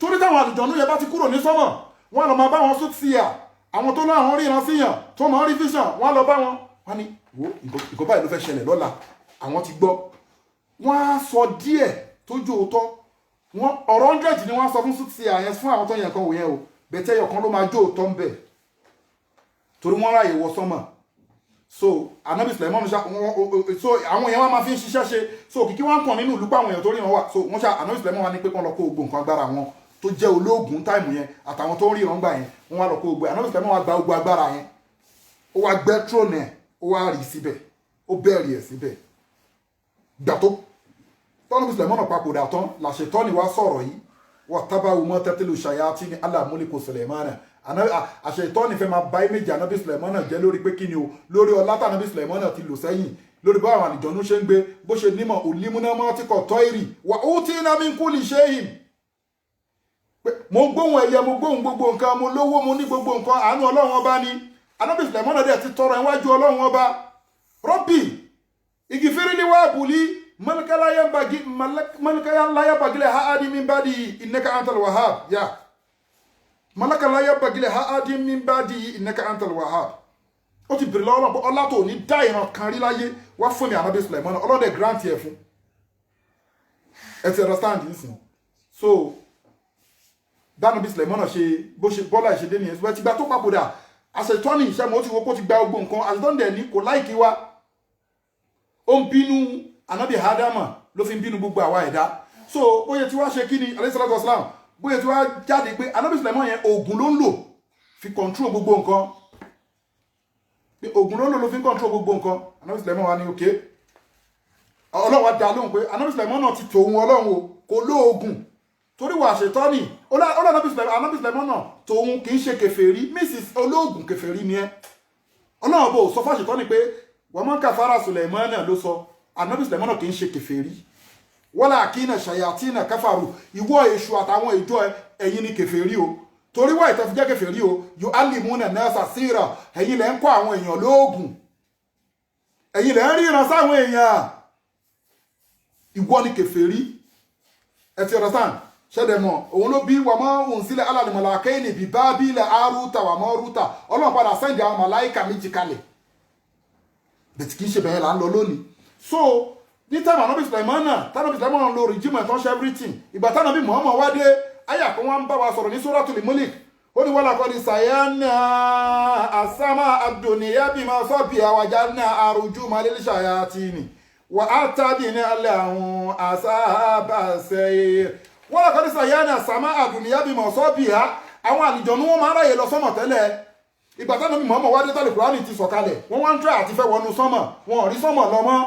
torí táwọn àlùjọ̀nnú yẹn bá ti kúrò ní sọ́mọ̀ wọ́n lọ máa bá wọn soothsayer àwọn tó láwọn ríran síyàn tó máa rí vision wọ́n lọ bá wọn wọ́n ní wo ìkó báyìí ló fẹ́ ṣẹlẹ̀ lọ́la àwọn ti gbọ́ wọ́n á sọ díẹ̀ tó jó òótọ́ wọ́n ọ̀rọ̀ 100 ni wọ́n sọ fún soothsayer yẹn fún àwọn tó yẹn kan wò yẹn o bẹ̀tẹ̀ yọ̀kan ló máa jó òótọ́ ń bẹ̀ torí wọ́n ráyè wọ sọ́mọ̀ so Ànábì Sùlẹ̀mánà so àwọn èèyàn wọn máa fi ń ṣiṣẹ́ ṣe so kìkì wọn kàn nínú ìlú pàwọn èèyàn tó ríran wà so wọ́n ṣá Ànábì Sùlẹ̀mánà wá ní pé kán lọ kó gbogbo nǹkan agbára wọn tó jẹ́ ológun táìmù yẹn àtàwọn tó ń ríran gbà yẹn wọ́n wá lọ kó gbogbo Ànábì Sùlẹ̀mánà wá gba gbogbo agbára yẹn ó wá gbẹ́ tróònù ẹ̀ ó wá rì síbẹ̀ ó bẹ̀rì ẹ̀ síbẹ̀ gbà tó tọ́nàbí Sùlẹ̀mọ́nà papòdà tán làṣetọ́ni wá sọ̀rọ̀ yìí wọ́n tábà wùmọ́ tẹ́tẹ́lù ṣayáàtì ní aláàmúlẹ̀kọ̀ Sùlẹ̀mọ́nà àṣetọ́ni fẹ́ máa bá méjì ànábì Sùlẹ̀mọ́nà jẹ́ lórí pé kí ni o lórí ọlá tànábì Sùlẹ̀mọ́nà ti lò sẹ́yìn lórí bá àwọn àlìjọ̀nú ṣe ń gbé bó ṣe nímọ̀ òlímúnámọ́ tí kò tọ́ ìrì wà ó tí iná mi ń kú lè ṣe yìí mo gbóhùn ẹyẹ mo gbóhùn gbogbo nǹkan mo lówó mo ní gbogbo nǹkan àánú ọlọ́run ọba ni ànábì Sùlẹ̀mọ́nà dẹ̀ ti tọrọ iwájú ọlọ́run ọba rọ́bì igi fírílì wà bùlí ملك لا ينبغي لأحد من بعدي إنك أنت الوهاب يا ملك لا ينبغي لأحد من بعدي إنك أنت الوهاب ó ti bèrè lọ́wọ́ ọlá tó ní dá ìran kan rí láyé wá fún mi ànábì Sùlẹ̀mọ́nà ọlọ́dẹ grant yẹ fún ẹ ti understand yìí sìn so dánábì Sùlẹ̀mọ́nà ṣe bó ṣe bọ́lá ìṣedé nìyẹn ṣùgbọ́n ti gba tó papòdà àṣetọ́nì ìṣẹ́mu ó ti wo kó ti gba gbogbo nǹkan àṣetọ́nì dẹ̀ ní kò láìkí wa ó ń bínú anabi Ádámà ló fi ń bínú gbogbo àwa ẹ̀dá so bóyá tí wá ṣe kí ni alayhi salatu wasalam bóyá tí wá jáde pé anabi Sùlẹ̀mọ́nà yẹn oògùn ló ń lò fi control gbogbo nǹkan pé oògùn ló ń lò ló fi ń control gbogbo nǹkan anabi Sùlẹ̀mọ́nà wá ní òkè ọlọ́run wá dá lóhùn pé anabi Sùlẹ̀mọ́nà ti tòun ọlọ́run o kò lóògùn torí wà ṣètọ́nì anabi Sùlẹ̀mọ́nà tòun kì í ṣe kèfèrí mrs olóògùn kèfèrí ni ẹ ọlọ́run bò sọ fún ṣètọ́nì pé wọ́n mọ́ kàfàrà Sùlẹ̀mọ́nà ló sọ ànábì Sùlẹ̀mọ́nà kì í ṣe kèfèrí wọ́lá àkínà ṣàyàtínà káfàrù ìwọ èṣù àtàwọn ìjọ ẹ̀yin ni kèfèrí o torí wá ìtẹ́fi jẹ́ kèfèrí o yóò alìmúnà nasa síra ẹ̀yin lẹ́ ń kọ́ àwọn èèyàn lóògùn ẹ̀yin lẹ́ ń ríran sáwọn èèyàn ìwọ ni kèfèrí ẹ ti understand ṣẹ́dẹ̀mọ̀ òun ló bí wà mọ́ òun sílẹ̀ alàlùmọ̀lá kéènì bí bábílẹ̀ arúta wà mọ́ rúta ọlọ́run padà sẹ́ǹdì àwọn màláìkà méjì kalẹ̀ bẹ̀tì kì í ṣe bẹ̀yẹn là ń lọ lónìí so ní táwọn ànábì Sùlẹ̀mọ́nà táwọn Sùlẹ̀mọ́nà lo regime ẹ̀tọ́ ṣe everything ìgbà táwọn ànábì Muhammad wá dé ayé àkọ́ wọn ń bá wa sọ̀rọ̀ ní Suratul Mulk ó ní wọ́n làkọ́ ní sàyẹ́nà àsámà àdùnìyà bí máa sọ́ bí àwàjá ní àrùjú malil shayatini wà á tàbí ní alẹ́ àwọn àsábàṣẹ́ wọ́n làkọ́ ní sàyẹ́nà àsámà àdùnìyà bí máa sọ́ bí àwọn àlìjọ̀nú wọn máa ráyè lọ sọ́mọ̀ tẹ́lẹ̀ ìgbà táwọn ànábì Muhammad wá dé tálẹ̀ Kùránì ti sọ̀kalẹ̀ wọ́n wá ń tẹ́ àti fẹ́ wọnú sọ́mọ̀ wọn ò rí sọ́mọ̀ lọ mọ́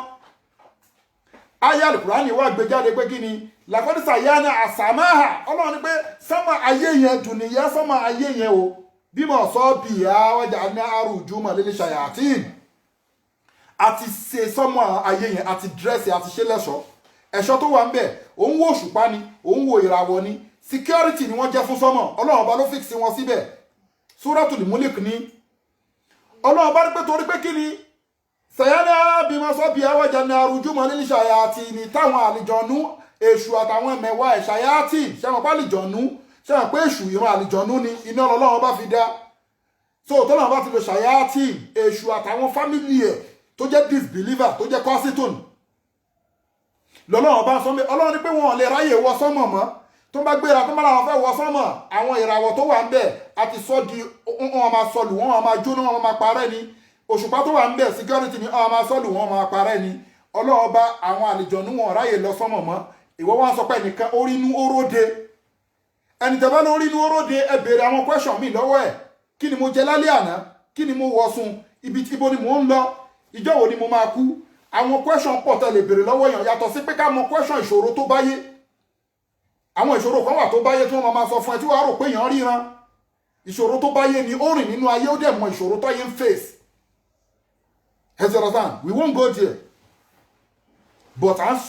ayé alùkùránì wà gbé jáde pé kí ni làkọ́dísà yá ní àsàmáhà ọlọ́run ní pé sọ́mọ ayé yẹn dùn níyà sọ́mọ ayé yẹn o bímọ sọ bìyà ọjà ní àrùjú mọ̀lẹ́lẹ́ ṣàyàtìn àti ṣe sọ́mọ ayé yẹn àti dírẹ́sì àti ṣe lẹ́ṣọ́ ẹ̀ṣọ́ tó wà ń bẹ̀ òun wo òṣùpá ni òun wo ìràwọ̀ ni security ni wọ́n jẹ́ fún sọ́mọ ọlọ́run ọba ló fix wọn síbẹ̀ Suratul Mulk ní ọlọ́run ọba rí pé torí pé kí ni sẹ̀yẹ́nà bí wọ́n sọ bí ẹwọ́jà ní arújú mọ́ nílì ṣàyàtì ní táwọn àlìjọ̀nú èṣù àtàwọn ẹ̀mẹ̀wà ẹ̀ ṣàyàtì ṣẹ́wọ̀n pé àlìjọ̀nú ṣẹ́wọ̀n pé èṣù ìran àlìjọ̀nú ni iná ọlọ́run bá fi dá so tọ́lọ́run bá ti lo ṣàyàtì èṣù àtàwọn fámìlì ẹ̀ tó jẹ́ disbeliever tó jẹ́ kọ́sítòn lọ́lọ́run bá sọ pé ọlọ́run ní pé wọn lè ráyè wọ sọ́mọ̀ mọ́ tó bá gbéra tó bá làwọn fẹ́ wọ sọ́mọ̀ àwọn ìràwọ̀ tó wà ń bẹ̀ àti sọ́ di wọn máa sọlù wọn máa jóná wọn máa parẹ́ ni òṣùpá tó wà ń bẹ̀ security ni ọmọ sọ́lù wọn máa parẹ́ ni ọlọ́run bá àwọn àlìjọ̀nú wọn ráyè lọ sọ́mọ̀ mọ́ ìwọ wọn sọ pé nìkan orínú oróde ẹni tẹ́ bá ló orínú oróde ẹ béèrè àwọn question mi lọ́wọ́ ẹ̀ kí ni mo jẹ lálẹ́ àná kí ni mo wọ̀ sùn ibo ni mò ń lọ ìjọ́ wo ni mo máa kú àwọn question pọ̀ tẹ́ lè béèrè lọ́wọ́ èèyàn yàtọ̀ sí pé ká mọ question ìṣòro tó báyé àwọn ìṣòro kan wà tó báyé tí wọ́n máa sọ fún ẹ tí wọ́n á rò pé èèyàn ríran ìṣòro tó báyé ni ó rìn nínú ayé ó dẹ̀ mọ ìṣòro tó yẹ ń face. Has understand? We won't go there. But à ń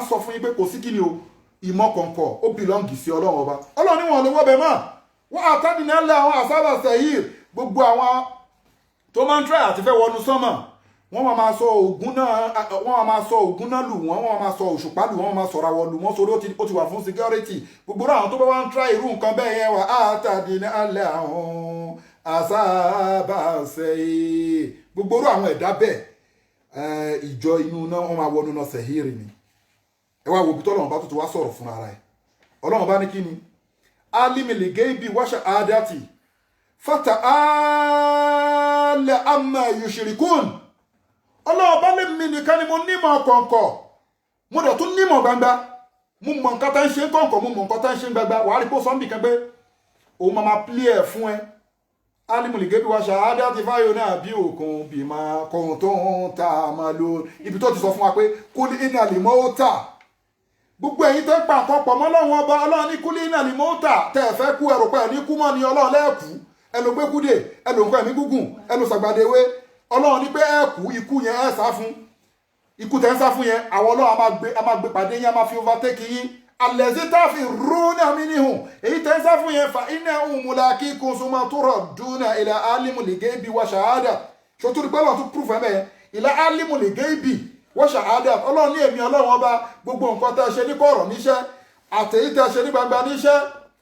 sọ fún yín pé kò sí kí ni o ìmọ̀ kọ̀ọ̀kọ̀ ó belong sí ọlọ́run ọba ọlọ́run níwọ̀n lè wọ́bẹ̀ mọ́ wọ́n àtàdínlẹ̀ àwọn àsábà sẹ́yìn gbogbo àwọn tó máa ń try àti fẹ́ wọnú sánmà wọ́n máa sọ ògùn náà lù wọ́n máa sọ òṣùpá lù wọ́n máa sọ̀rọ̀ àwọ̀ lù wọ́n sórí ó ti wà fún security gbogbo àwọn tó bá wá ń try irú nǹkan bẹ́ẹ̀ yẹn wà àtàdínlẹ̀ àwọn àsábà sẹ́yìn gbogbo orú àwọn ẹ̀dá bẹ́ẹ̀ ìjọ inú náà wọ́n máa wọnú náà sẹ̀hírì ni ẹ wá wo bí tọ́lọ́run bá tó ti wá sọ̀rọ̀ fún ara ẹ̀ ọlọ́run bá ní kí ni alimili geibi wáṣà àdáti fata alẹ́ amma yushirikun ọlọ́run bá lè mi nìkan ni mo nímọ̀ kọ̀ǹkọ̀ mo dẹ̀ tún nímọ̀ gbangba mo mọ̀ nǹkan tá ń ṣe kọ̀ǹkọ̀ mo mọ̀ nǹkan tá ń ṣe gbangba wàá rí pé sọ́ńbì kan pé òun máa pílẹ̀ ẹ̀ fún ẹ alimuli geibi wáṣà àdáti fáyọ náà bí òkun bí kọ̀hún tó ń ta máa lo ibi tó ti sọ fún wa pé kó ní iná lè mọ́ ó tà gbogbo ẹ̀yin tẹ́ ń pa nǹkan pọ̀ mọ́ Ọlọ́run ọba Ọlọ́run ní kúlí náà ní mọ́tà tẹ́ ẹ fẹ́ kú ẹrù pẹ́ ní kú mọ́ ní Ọlọ́run lẹ́ẹ̀kú ẹ ló gbẹ́kúdè ẹ ló nǹkan ẹ̀mí gúngùn ẹ ló sàgbàdéwé Ọlọ́run ní pé ẹ kú ikú yẹn ẹ sá fún ikú tẹ́ ń sá fún yẹn àwọn Ọlọ́run a máa gbé pàdé yín a máa fi overtake yín alẹ́sí táàfin rúnà mí níhùn èyí tẹ́ ń sá fún yẹn fa iná òmùlà kí kùnsùmọ̀ tó rọ̀ dúnà ilẹ̀ alimulige bi wa ṣahada ṣòtúrú pé Ọlọ́run tún proof ẹ̀mẹ́ ilẹ̀ alimulige bi wọ́n ṣàhádà Ọlọ́run ní èmi Ọlọ́run ọba gbogbo nǹkan tẹ́ ṣe ní kọ̀rọ̀ níṣẹ́ àtẹ̀yí tẹ́ ṣe ní gbangba níṣẹ́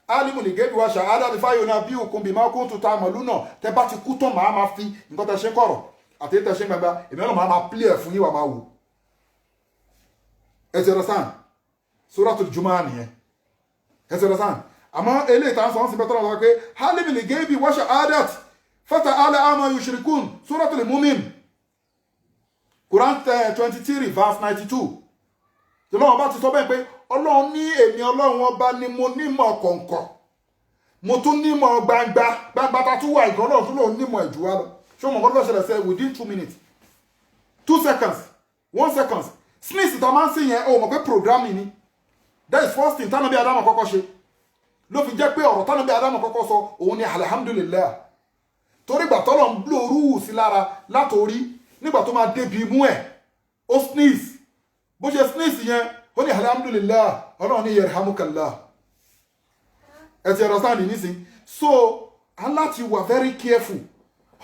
alimuли gẹ́bí wa ṣàhádà ní fáyọ̀ náà bí òkun bí máa kún tuta mọ̀lú náà tẹ́ bá ti kú tán máa fi nǹkan tẹ́ ṣe kọ̀rọ̀ àtẹ̀yí tẹ́ ṣe ní gbangba èmi Ọlọ́run máa pílẹ̀ ẹ̀ fún yín wà máa wò. ẹ ti understand Suratul Jumu'ah nìyẹn ẹ ti understand àmọ́ eléyìí tá à ń sọ ọ́n sì bẹ́tọ̀ lọ́wọ́ pé alimuli gẹ́bí wa ṣàhádà fata'ala amma yushrikun Suratul Mu'min Quran 23 verse 92 Ọlọ́run bá ti sọ bẹ́ẹ̀ pé Ọlọ́run ní èmi Ọlọ́run ọba ni mo nímọ̀ kọ̀ǹkọ̀ mo tún nímọ̀ gbangba tá tún wà ìgbọ́n náà tún lòun nímọ̀ ìjù wa lọ ṣé mo gbọ́dọ̀ ṣẹlẹ̀ sẹ́ within 2 minutes 2 seconds 1 second sneeze tó máa ń sìn yẹn o mọ̀ pé programming ni that is first thing tánàbí Ádámù kọ́kọ́ ṣe ló fi jẹ́ pé ọ̀rọ̀ tánàbí Ádámù kọ́kọ́ sọ òun ni alhamdulillah torí gbà tọ́lọ̀ ń bló orú sí lára látòrí nígbà tó máa débi imú ẹ̀ ó sneeze bó ṣe sneeze yẹn ó ní alhamdulillah Ọlọ́run ní yarhamukallah ẹ ti ọ̀rọ̀ sáà ní nísìn so aláti wà very careful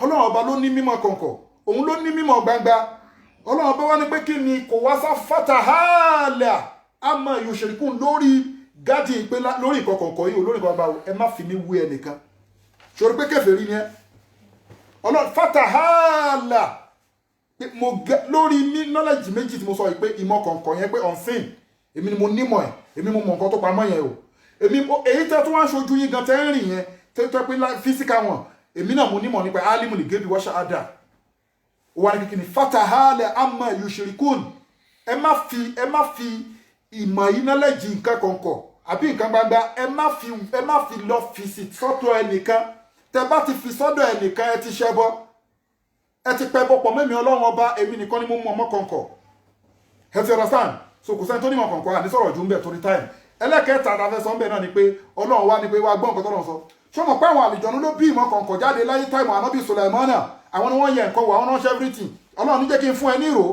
Ọlọ́run ọba ló ní mímọ̀ kọ̀ǹkọ̀ òun ló ní mímọ̀ gbangba Ọlọ́run ọba wá ní pé kí ni kò wá sá fatahala amma yushrikun lórí gádì pé lórí ìkọ̀kọ̀ǹkọ̀ yìí olórí kan bá ẹ má fi mí wé ẹnìkan ṣòro pé kèfèrí ni ẹ Ọlọ́run fatahala mo lórí ní knowledge méjì tí mo sọ pé ìmọ̀ kọ̀ọ̀kan yẹn pé unseen èmi ni mo nímọ̀ ẹ̀ èmi mo mọ̀ nǹkan tó pamọ́ yẹn o èyí tẹ́ tó wá ń ṣojú yín gan tẹ́ ń rìn yẹn tẹ́ tó pé physical wọn èmi náà mo nímọ̀ nípa alimul gaibi wa shahada ó wá ní kíkíni fatahala amma yushrikun ẹ má fi ìmọ̀ yìí knowledge nǹkan kọ̀ọ̀kan àbí nǹkan gbangba ẹ má fi lọ fi sí sọ́dọ̀ ẹnìkan tẹ́ bá ti fi sọ́dọ̀ ẹnìkan ẹ ti ṣẹbọ ẹ ti pẹ́ bọ́pọ̀ mẹ́mi Ọlọ́run ọba èmi nìkan ni mo mọ̀ ọmọ kọ̀ǹkọ̀ ẹ ti understand so kò sẹ́ni tó ní mọ̀ kọ̀ǹkọ̀ àní sọ̀rọ̀ ju ń bẹ̀ torí time ẹlẹ́kẹ̀ẹ́ta àtàfẹ́ sọ ń bẹ̀ náà ni pé Ọlọ́run wá ní pé wá gbọ́ nǹkan tọ́lọ́run sọ ṣọmọ pé àwọn àlùjọ̀nú ló bí ìmọ̀ kọ̀ǹkọ̀ jáde láyé táìmù ànábì Sulaimana àwọn ni wọ́n yẹ nǹkan wò àwọn náà ṣe everything Ọlọ́run ní jẹ́ kí n fún ẹ ní ìró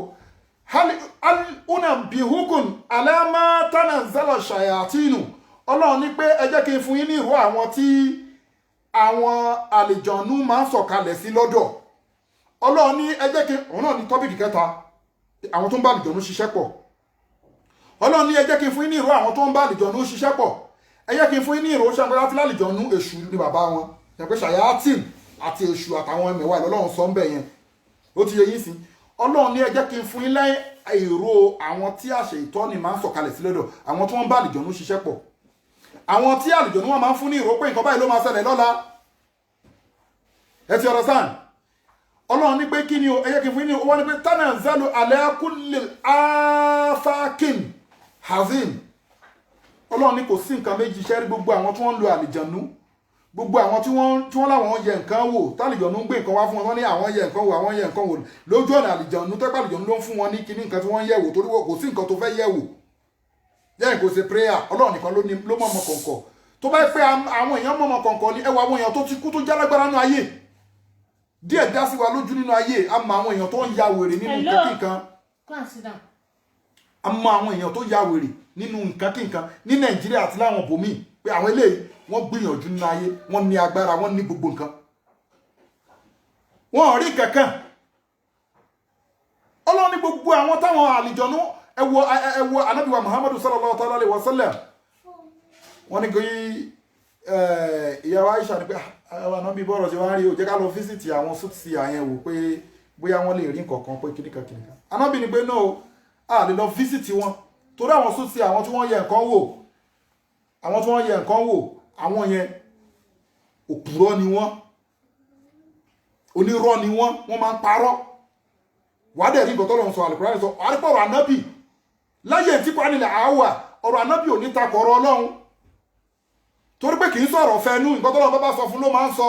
unabbi'ukum ala ma tanazzala shayatinu Ọlọ́run ní pé ẹ jẹ́ kí n fún yín ní ìró àwọn tí àwọn àlùjọ̀nú máa ń sọ̀kalẹ̀ sí lọ́dọ̀ Ọlọ́run ní ẹ jẹ́ kí òun náà ní tọ́pìkì kẹta àwọn tó ń bá àlùjọ̀nú ṣiṣẹ́ pọ̀ Ọlọ́run ní ẹ jẹ́ kí n fún yín ní ìró àwọn tó ń bá àlùjọ̀nú ṣiṣẹ́ pọ̀ ẹ jẹ́ kí n fún yín ní ìró ṣàǹgbọ́n láti lálùjọ̀nú èṣù ní bàbá wọn yẹn pé ṣàyàtìn àti èṣù àtàwọn ẹmẹ̀wà Ọlọ́run sọ ń bẹ̀ yẹn ó ti yẹ yín sí Ọlọ́run ní ẹ jẹ́ kí n fún yín lẹ́yìn ìró àwọn tí àṣẹ ìtọ́ni máa ń sọ̀kalẹ̀ sí lọ́dọ̀ àwọn tó ń bá àlùjọ̀nú ṣiṣẹ́ pọ̀ àwọn tí àlùjọ̀nú wọn máa ń fún ní ìró pé nǹkan báyìí ló máa ṣẹlẹ̀ lọ́la ẹ ti understand Ọlọ́run ní pé kí ni o ẹyẹ kí fún ní o wọ́n ní pé tanazzalu ala kulli afakin hazim Ọlọ́run ní kò sí nǹkan méjì ṣẹ́rí gbogbo àwọn tí wọ́n ń lo àlìjànú gbogbo àwọn tí wọ́n láwọn yẹ nǹkan wò tálìjànú ń gbé nǹkan wá fún wọn ní àwọn yẹ nǹkan wò àwọn yẹ nǹkan wò lójú ọ̀nà àlìjànú tẹ́pẹ́ àlìjànú ló ń fún wọn ní kíní nǹkan tí wọ́n yẹ̀ wò torí kò sí nǹkan tó fẹ́ yẹ̀ wò yẹ́n kò ṣe prayer Ọlọ́run nìkan ló mọ̀ ọmọ kọ̀ọ̀kọ̀ tó bá pẹ́ àwọn èèyàn mọ̀ ọmọ kọ̀ọ̀kọ̀ ní ẹwà àwọn èèyàn tó ti kú tó jálágbára nínú ayé díẹ̀ dá sí wa lójú nínú ayé a mọ àwọn èèyàn tó ń ya wèrè nínú nǹkan kíkan a mọ àwọn èèyàn tó ya wèrè nínú nǹkan kíkan ní Nàìjíríà àti láwọn bòmíì pé àwọn eléyìí wọ́n gbìyànjú nínú ayé wọ́n ní agbára wọ́n ní gbogbo nǹkan wọ́n rí kankan Ọlọ́run ní gbogbo àwọn táwọn àlìjọ̀nú ẹ wo Ànábì wa Muhammadu sallallahu alaihi wasallam wọ́n ní kò yí ìyàwó Aisha ní pé àwọn ànábì bọ́rọ̀ ṣe wá rí o jẹ́ ká lọ fíṣítì àwọn sútì àyẹ̀wò pé bóyá wọ́n lè rí nǹkan kan pé kìnìkan ànábì ní pé náà a lè lọ fíṣítì wọn torí àwọn sútì àwọn tí wọ́n yẹ nǹkan wò àwọn yẹn òpùrọ́ ni wọ́n onírọ́ ni wọ́n máa ń parọ́ wàá dẹ̀ rí nǹkan tọ́lọ́run sọ Al-Qur'an sọ àrípọ̀rọ̀ ànábì láyé tí kò nílẹ̀ àáwà ọ̀rọ̀ ànábì ò ní takọ̀rọ̀ Ọlọ́run torí pé kì í sọ̀rọ̀ fẹ́nu nǹkan tó lọ́wọ́ bá sọ fún ló máa ń sọ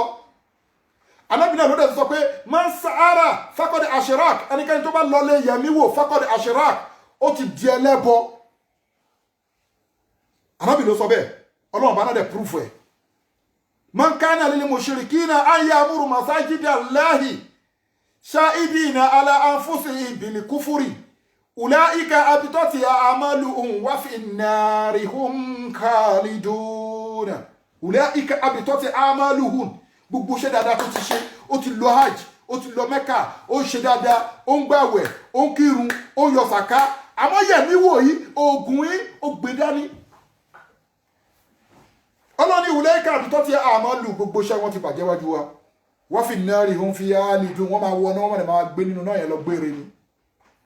Ànábì náà ló dẹ̀ sọ pé man sa'ara faqad ashrak ẹnikẹ́ni tó bá lọlé yẹ̀mí wò faqad ashrak ó ti di ẹlẹ́bọ Ànábì ló sọ bẹ́ẹ̀ Ọlọ́run bá náà dẹ̀ proof ẹ̀. Man kana lil mushrikina an ya'muru masajida Allahi sha'idina ala anfusihim bil kufri ulaika abitati a'maluhum wa fi an-nari hum khalidun. Ulaika abitati a'maluhum. Gbogbo ṣe dáadáa tó ti ṣe, ó ti lọ hajj, ó ti lọ Mẹ́kà, ó ṣe dáadáa, ó ń gbààwẹ̀, ó ń kírun, ó yọ sàká, àmọ́ yẹ̀mí wò yìí, oògùn yìí, ó gbé dání. Ọlọ́ni ulaika abitati a'maluhum, gbogbo ṣe wọ́n ti bàjẹ́ wájú wa. Wa fi an-nari hum fiha khalidun, wọ́n máa wọ náà, wọ́n máa gbé nínú náà yẹn lọ gbére ni.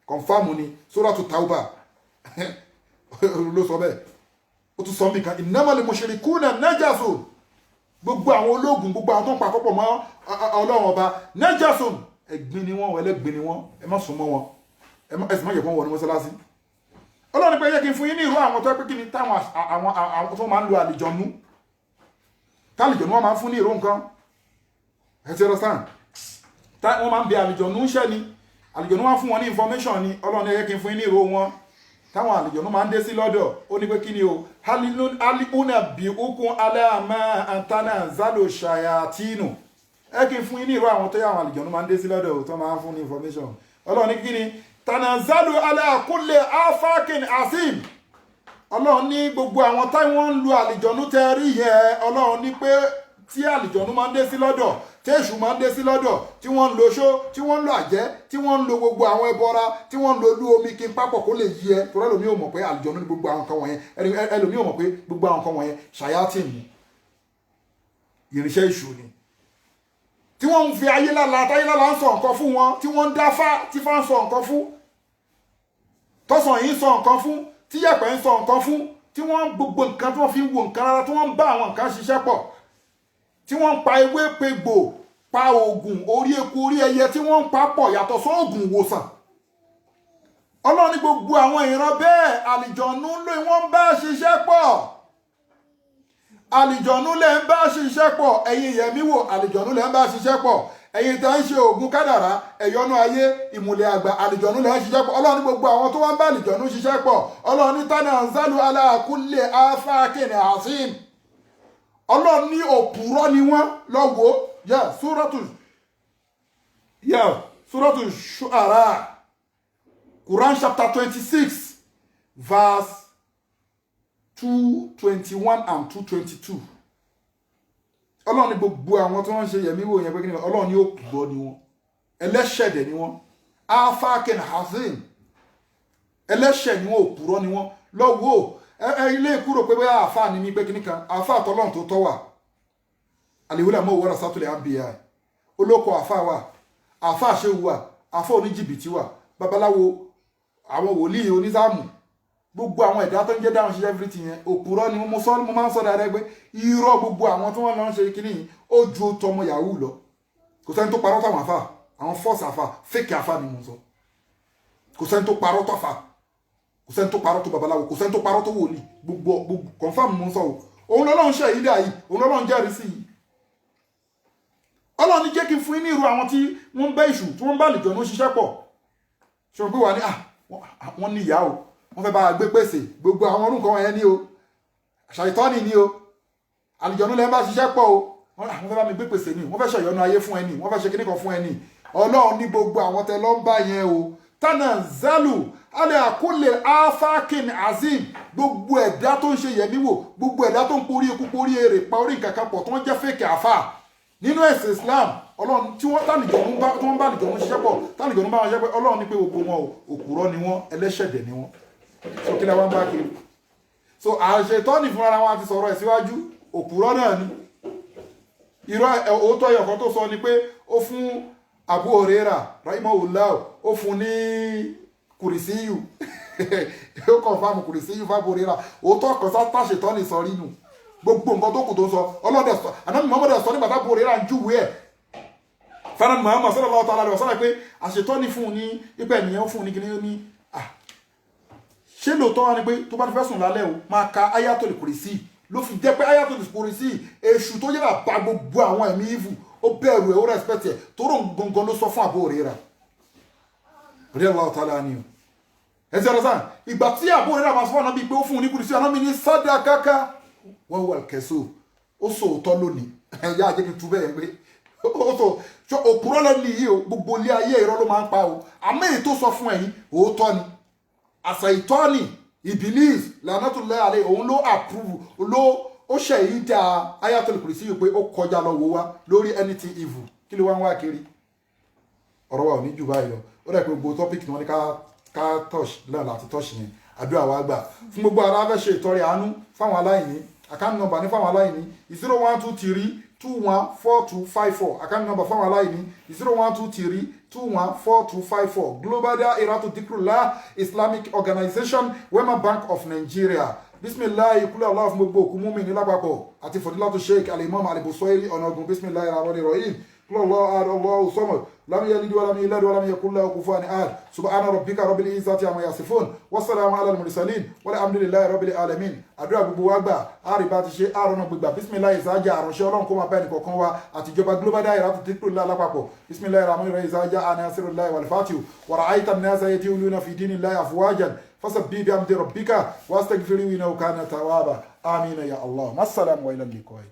Confirm ni Suratu Tauba ló sọ bẹ́ẹ̀. Ó tún sọ mí kan innamal mushrikuna najasun. Gbogbo àwọn ológun, gbogbo àwọn tó ń pa àkọ́pọ̀ mọ́ Ọlọ́run ọba najasun, ẹ̀gbin ni wọ́n, ẹlẹ́gbin ni wọ́n, ẹ má sún mọ́ wọn, ẹ sì má yẹ kó wọ́n ní mọ́sálásí. Ọlọ́run pé yẹ kí n fún yín ní ìró àwọn tó pé kí ni táwọn àwọn tó máa ń lo àlìjọ̀nú, tálìjọ̀nú wọn máa ń fún ní ìró nǹkan, ẹ ti understand, wọ́n máa ń bẹ àlìjọ̀nú ń ṣẹ́ ni, àlìjọ̀nú wọn fún wọn ní information ni. Ọlọ́run yẹ kí n fún yín ní ìró wọn táwọn àlìjọ̀nú máa ń dé sí lọ́dọ̀. Ó ní pé kí ni o halihuna bí ukun aláàmà antana zalo shayatinu, ẹ kí n fún yín ní ìró àwọn tó yẹ àwọn àlìjọ̀nú máa ń dé sí lọ́dọ̀ tó máa ń fún ní information. Ọlọ́run ní kí ni tanazalu ala kulli afakin asim. Ọlọ́run ní gbogbo àwọn táwọn ń lu àlìjọ̀nú tẹ́ rí yẹn, Ọlọ́run ní pé tí àlìjọ̀nú máa ń dé sí lọ́dọ̀, tí èṣù máa ń dé sí lọ́dọ̀, tí wọ́n ń lo ṣó, tí wọ́n ń lo àjẹ́, tí wọ́n ń lo gbogbo àwọn ẹbọra, tí wọ́n ń lo olú omi kí n pápọ̀ kó lè yí ẹ. Torí ẹlòmíì ò mọ̀ pé àlìjọ̀nú ní gbogbo àwọn kan wọ̀nyẹn, ẹlòmíì ò mọ̀ pé gbogbo àwọn kan wọ̀nyẹn ṣàyátìn ni, irinṣẹ́ èṣù ni, tí wọ́n ń fi ayé lála, táyé lála ń sọ nǹkan fún wọn, tí wọ́n ń dáfá, tí fá ń sọ nǹkan fún, tọ́sàn yìí ń sọ nǹkan fún, tí yẹ̀pẹ̀ ń sọ nǹkan fún, tí wọ́n gbogbo nǹkan tí wọ́n fi ń wo nǹkan rárá, tí wọ́n ń bá àwọn nǹkan ṣiṣẹ́ pọ̀, tí wọ́n ń pa ewé pegbò, pa oògùn orí eku orí ẹyẹ, tí wọ́n ń pa pọ̀ yàtọ̀ sóògùn ìwòsàn. Ọlọ́run ní gbogbo àwọn ìran bẹ́ẹ̀ àlìjọ̀nú ló wọ́n ń bá ṣiṣẹ́ pọ̀, àlìjọ̀nú lè ń bá ṣiṣẹ́ pọ̀. Ẹ̀yin yẹ̀mí wò, àlìjọ̀nú lè ń bá ṣiṣẹ́ pọ̀. Ẹ̀yin tá ń ṣe oògùn kádàrá, ẹ̀yọ́nú ayé, ìmùlẹ̀ àgbà, àlìjọ̀nú lè ń ṣiṣẹ́ pọ̀. Ọlọ́run ní gbogbo àwọn tó wá ń bá àlìjọ̀nú ṣiṣẹ́ pọ̀. Ọlọ́run ní tanazzalu ala kulli afakin asim. Ọlọ́run ní òpùrọ́ ni wọ́n lọ́wọ́. Suratu Shu'ara, Quran chapter 26 verse 221 and 222. Ọlọ́run ní gbogbo àwọn tí wọ́n ń ṣe yẹ̀mí wò yẹn pé kí ni Ọlọ́run ní òpùrọ́ ni wọ́n, ẹlẹ́ṣẹ̀dẹ̀ ni wọ́n, afakin hazim, ẹlẹ́ṣẹ̀ ni wọ́n, òpùrọ́ ni wọ́n lọ́wọ́. Ilé kúrò pé bóyá àfáà ni mí pé kíní kan, àfáà tọ́lọ́run tó tọ́ wà, àlèwúlà mọ́ òwúrọ̀ sátúlẹ̀ àbíyá, olóko àfáà wà, àfáà ṣe wà, àfáà oníjìbìtì wà, babaláwo, àwọn wòlíì onísáàmù, gbogbo àwọn ẹ̀dá tó ń jẹ́ dáhùn ṣiṣẹ́ everything yẹn òpùrọ́ ni mo máa ń sọ dáadáa pé irọ́ gbogbo àwọn tí wọ́n lọ ń ṣe kíní yìí ó ju tọmọ yahoo lọ. Kò sẹ́ni tó parọ́ táwọn àfáà, àwọn fọ́ọ̀sì àfáà, fake àfáà ni mo sọ. Kò sẹ́ni tó parọ́ tọ́fà, kò sẹ́ni tó parọ́ tó babaláwo, kò sẹ́ni tó parọ́ tó wòlíì, gbogbo confam mo ń sọ o. Òun lọ́lọ́run ṣe yìí dà yìí, òun lọ́lọ́run jẹ́rìí sí yìí. Ọlọ́run ní jẹ́ kí n fún yín ní irú àwọn tí wọ́n ń bá èṣù, tí wọ́n ń bá àlìjọ̀nú ṣiṣẹ́ pọ̀. Ṣé o pé wà ní wọ́n ní ìyá o, wọ́n fẹ́ bá gbé pèsè, gbogbo àwọn orúkọ wọn yẹn ní o, ṣàìtọ́nì ní o, àlìjọ̀nú lẹ́ ń bá ṣiṣẹ́ pọ̀ o, wọ́n fẹ́ bá mi gbé pèsè ní, wọ́n fẹ́ ṣọ̀yọ́nú ayé fún ẹni, wọ́n fẹ́ ṣe kíní kan fún ẹni. Ọlọ́run ní gbogbo àwọn tẹ lọ ń bá yẹn o, tanazzalu ala kulli afakin azim, gbogbo ẹ̀dá tó ń ṣe yẹ̀mí wò, gbogbo ẹ̀dá tó ń porí eku porí èrè pa orí nǹkan kan pọ̀ tó ń jẹ́ fèkè àfà nínú ẹ̀sìn Islam. Ọlọ́run tí wọ́n tálìjọ̀nú bá àlìjọ̀nú ṣiṣẹ́ pọ̀, tálìjọ̀nú bá wọn ṣiṣẹ́ pọ̀, Ọlọ́run ní pé gbogbo wọn òpùrọ́ ni wọ́n, ẹlẹ́ṣẹ̀dẹ̀ ni wọ́n. So kí ni wọ́n bá kiri? So àṣetọ́nì fúnra wọn àti sọ̀rọ̀ ẹ̀ síwájú, òpùrọ́ náà ni. Irọ́ òótọ́ ẹyọ kan tó sọ ni pé ó fún Abu Hurairah rahimahullah, ó fún ní kùrìsíyù ó kàn fáàmù kùrìsíyù fún Abu Hurairah. Òótọ́ kan sá tàṣetọ́nì sọ rí nù, gbogbo nǹkan tó kù tó ń sọ ọlọ́dẹ sọ, ànábì Muhammad sọ nígbà tí Abu Hurairah ń júwèé ẹ̀ fẹ́ràn Muhammad sallallahu ta'ala alaihi wasallam pé àṣetọ́nì fún un ní ipẹ́ ènìyàn fún un ní kíní ní ṣé lóòótọ́ wá ni pé tó bá ti fẹ́ sùn lálẹ́ o máa ka ayatul kùrìsí, ló fi jẹ́ pé ayatul kùrìsí èṣù tó yẹ́ra bá gbogbo àwọn ẹ̀mí ìvù ó bẹ̀rù ẹ̀ ó rẹ́spẹ̀tì ẹ̀ tó rò gangan ló sọ fún Abu Hurairah radiyallahu ta'ala anhu. ẹ̀sẹ̀ ọ̀rọ̀ sáà ìgbà tí Abu Hurairah máa sọ fún Ànábì pé ó fún un ní kùdùsí Ànábì ní sadaqaka wa huwa al-kasub ó sòótọ́ lónìí ẹ̀yà àjẹkì tú bẹ́ẹ̀ pé ó sọ òpùrọ́ lẹ́nu yìí o gbogbo ilé ayé irọ́ ló máa ń pa o àmọ́ èyí tó sọ fún ẹ̀yin òótọ́ ni àṣà ìtọ́ni Ìbílísì la'natullahi alayhi òun ló approve ló ó ṣe èyí dá Ayatul Kursi yìí pé ó kọjá lọ wò wá lórí anything evil kí ló wá ń wá kiri ọ̀rọ̀ wa ò ní jù báyìí lọ ó dẹ̀ pé gbogbo tọ́pìkì wọn ni ká touch náà láti touch yẹn àdúrà wa gbà fún gbogbo ara fẹ́ ṣe ìtọrẹ àánú fáwọn aláìní account number ní fáwọn aláìní 0123214254 account number fáwọn aláìní 0123214254 Global Dahiratu Dhikrlahi Islamic Organization Wema Bank of Nigeria bisimilayi kúlẹ̀ Allah fún gbogbo òkú múmi ní lápapọ̀ àti fọdílátù Sheikh Al-Imam Al-Busayri ọ̀nàgùn bisimilayi rahmanir rahim kúlẹ̀ Allahu samad lam yalid walam yulad walam yakul lahu kufuwan ahad subhana rabbika rabbil izzati amma yasifun wassalamu ala al-mursalin walhamdulillahi rabbil alamin àdúrà gbogbo wa gbà àríbá ti ṣe àrùn gbígbà bisimilayi ìsájà àrùnṣẹ́ ọlọ́run kó máa bá ẹnìkọ̀ọ̀kan wa àtijọba Global Dahiratu Dhikrlahi lápapọ̀ bisimilayi rahmanir rahim ìsájà anasirullahi wal fatihu wa ra'ayta an-nasa yadkhuluna fi dinillahi afwajan فسبح بحمد ربك واستغفره انه كان توابا امين يا الله مع السلامه والى اللقاء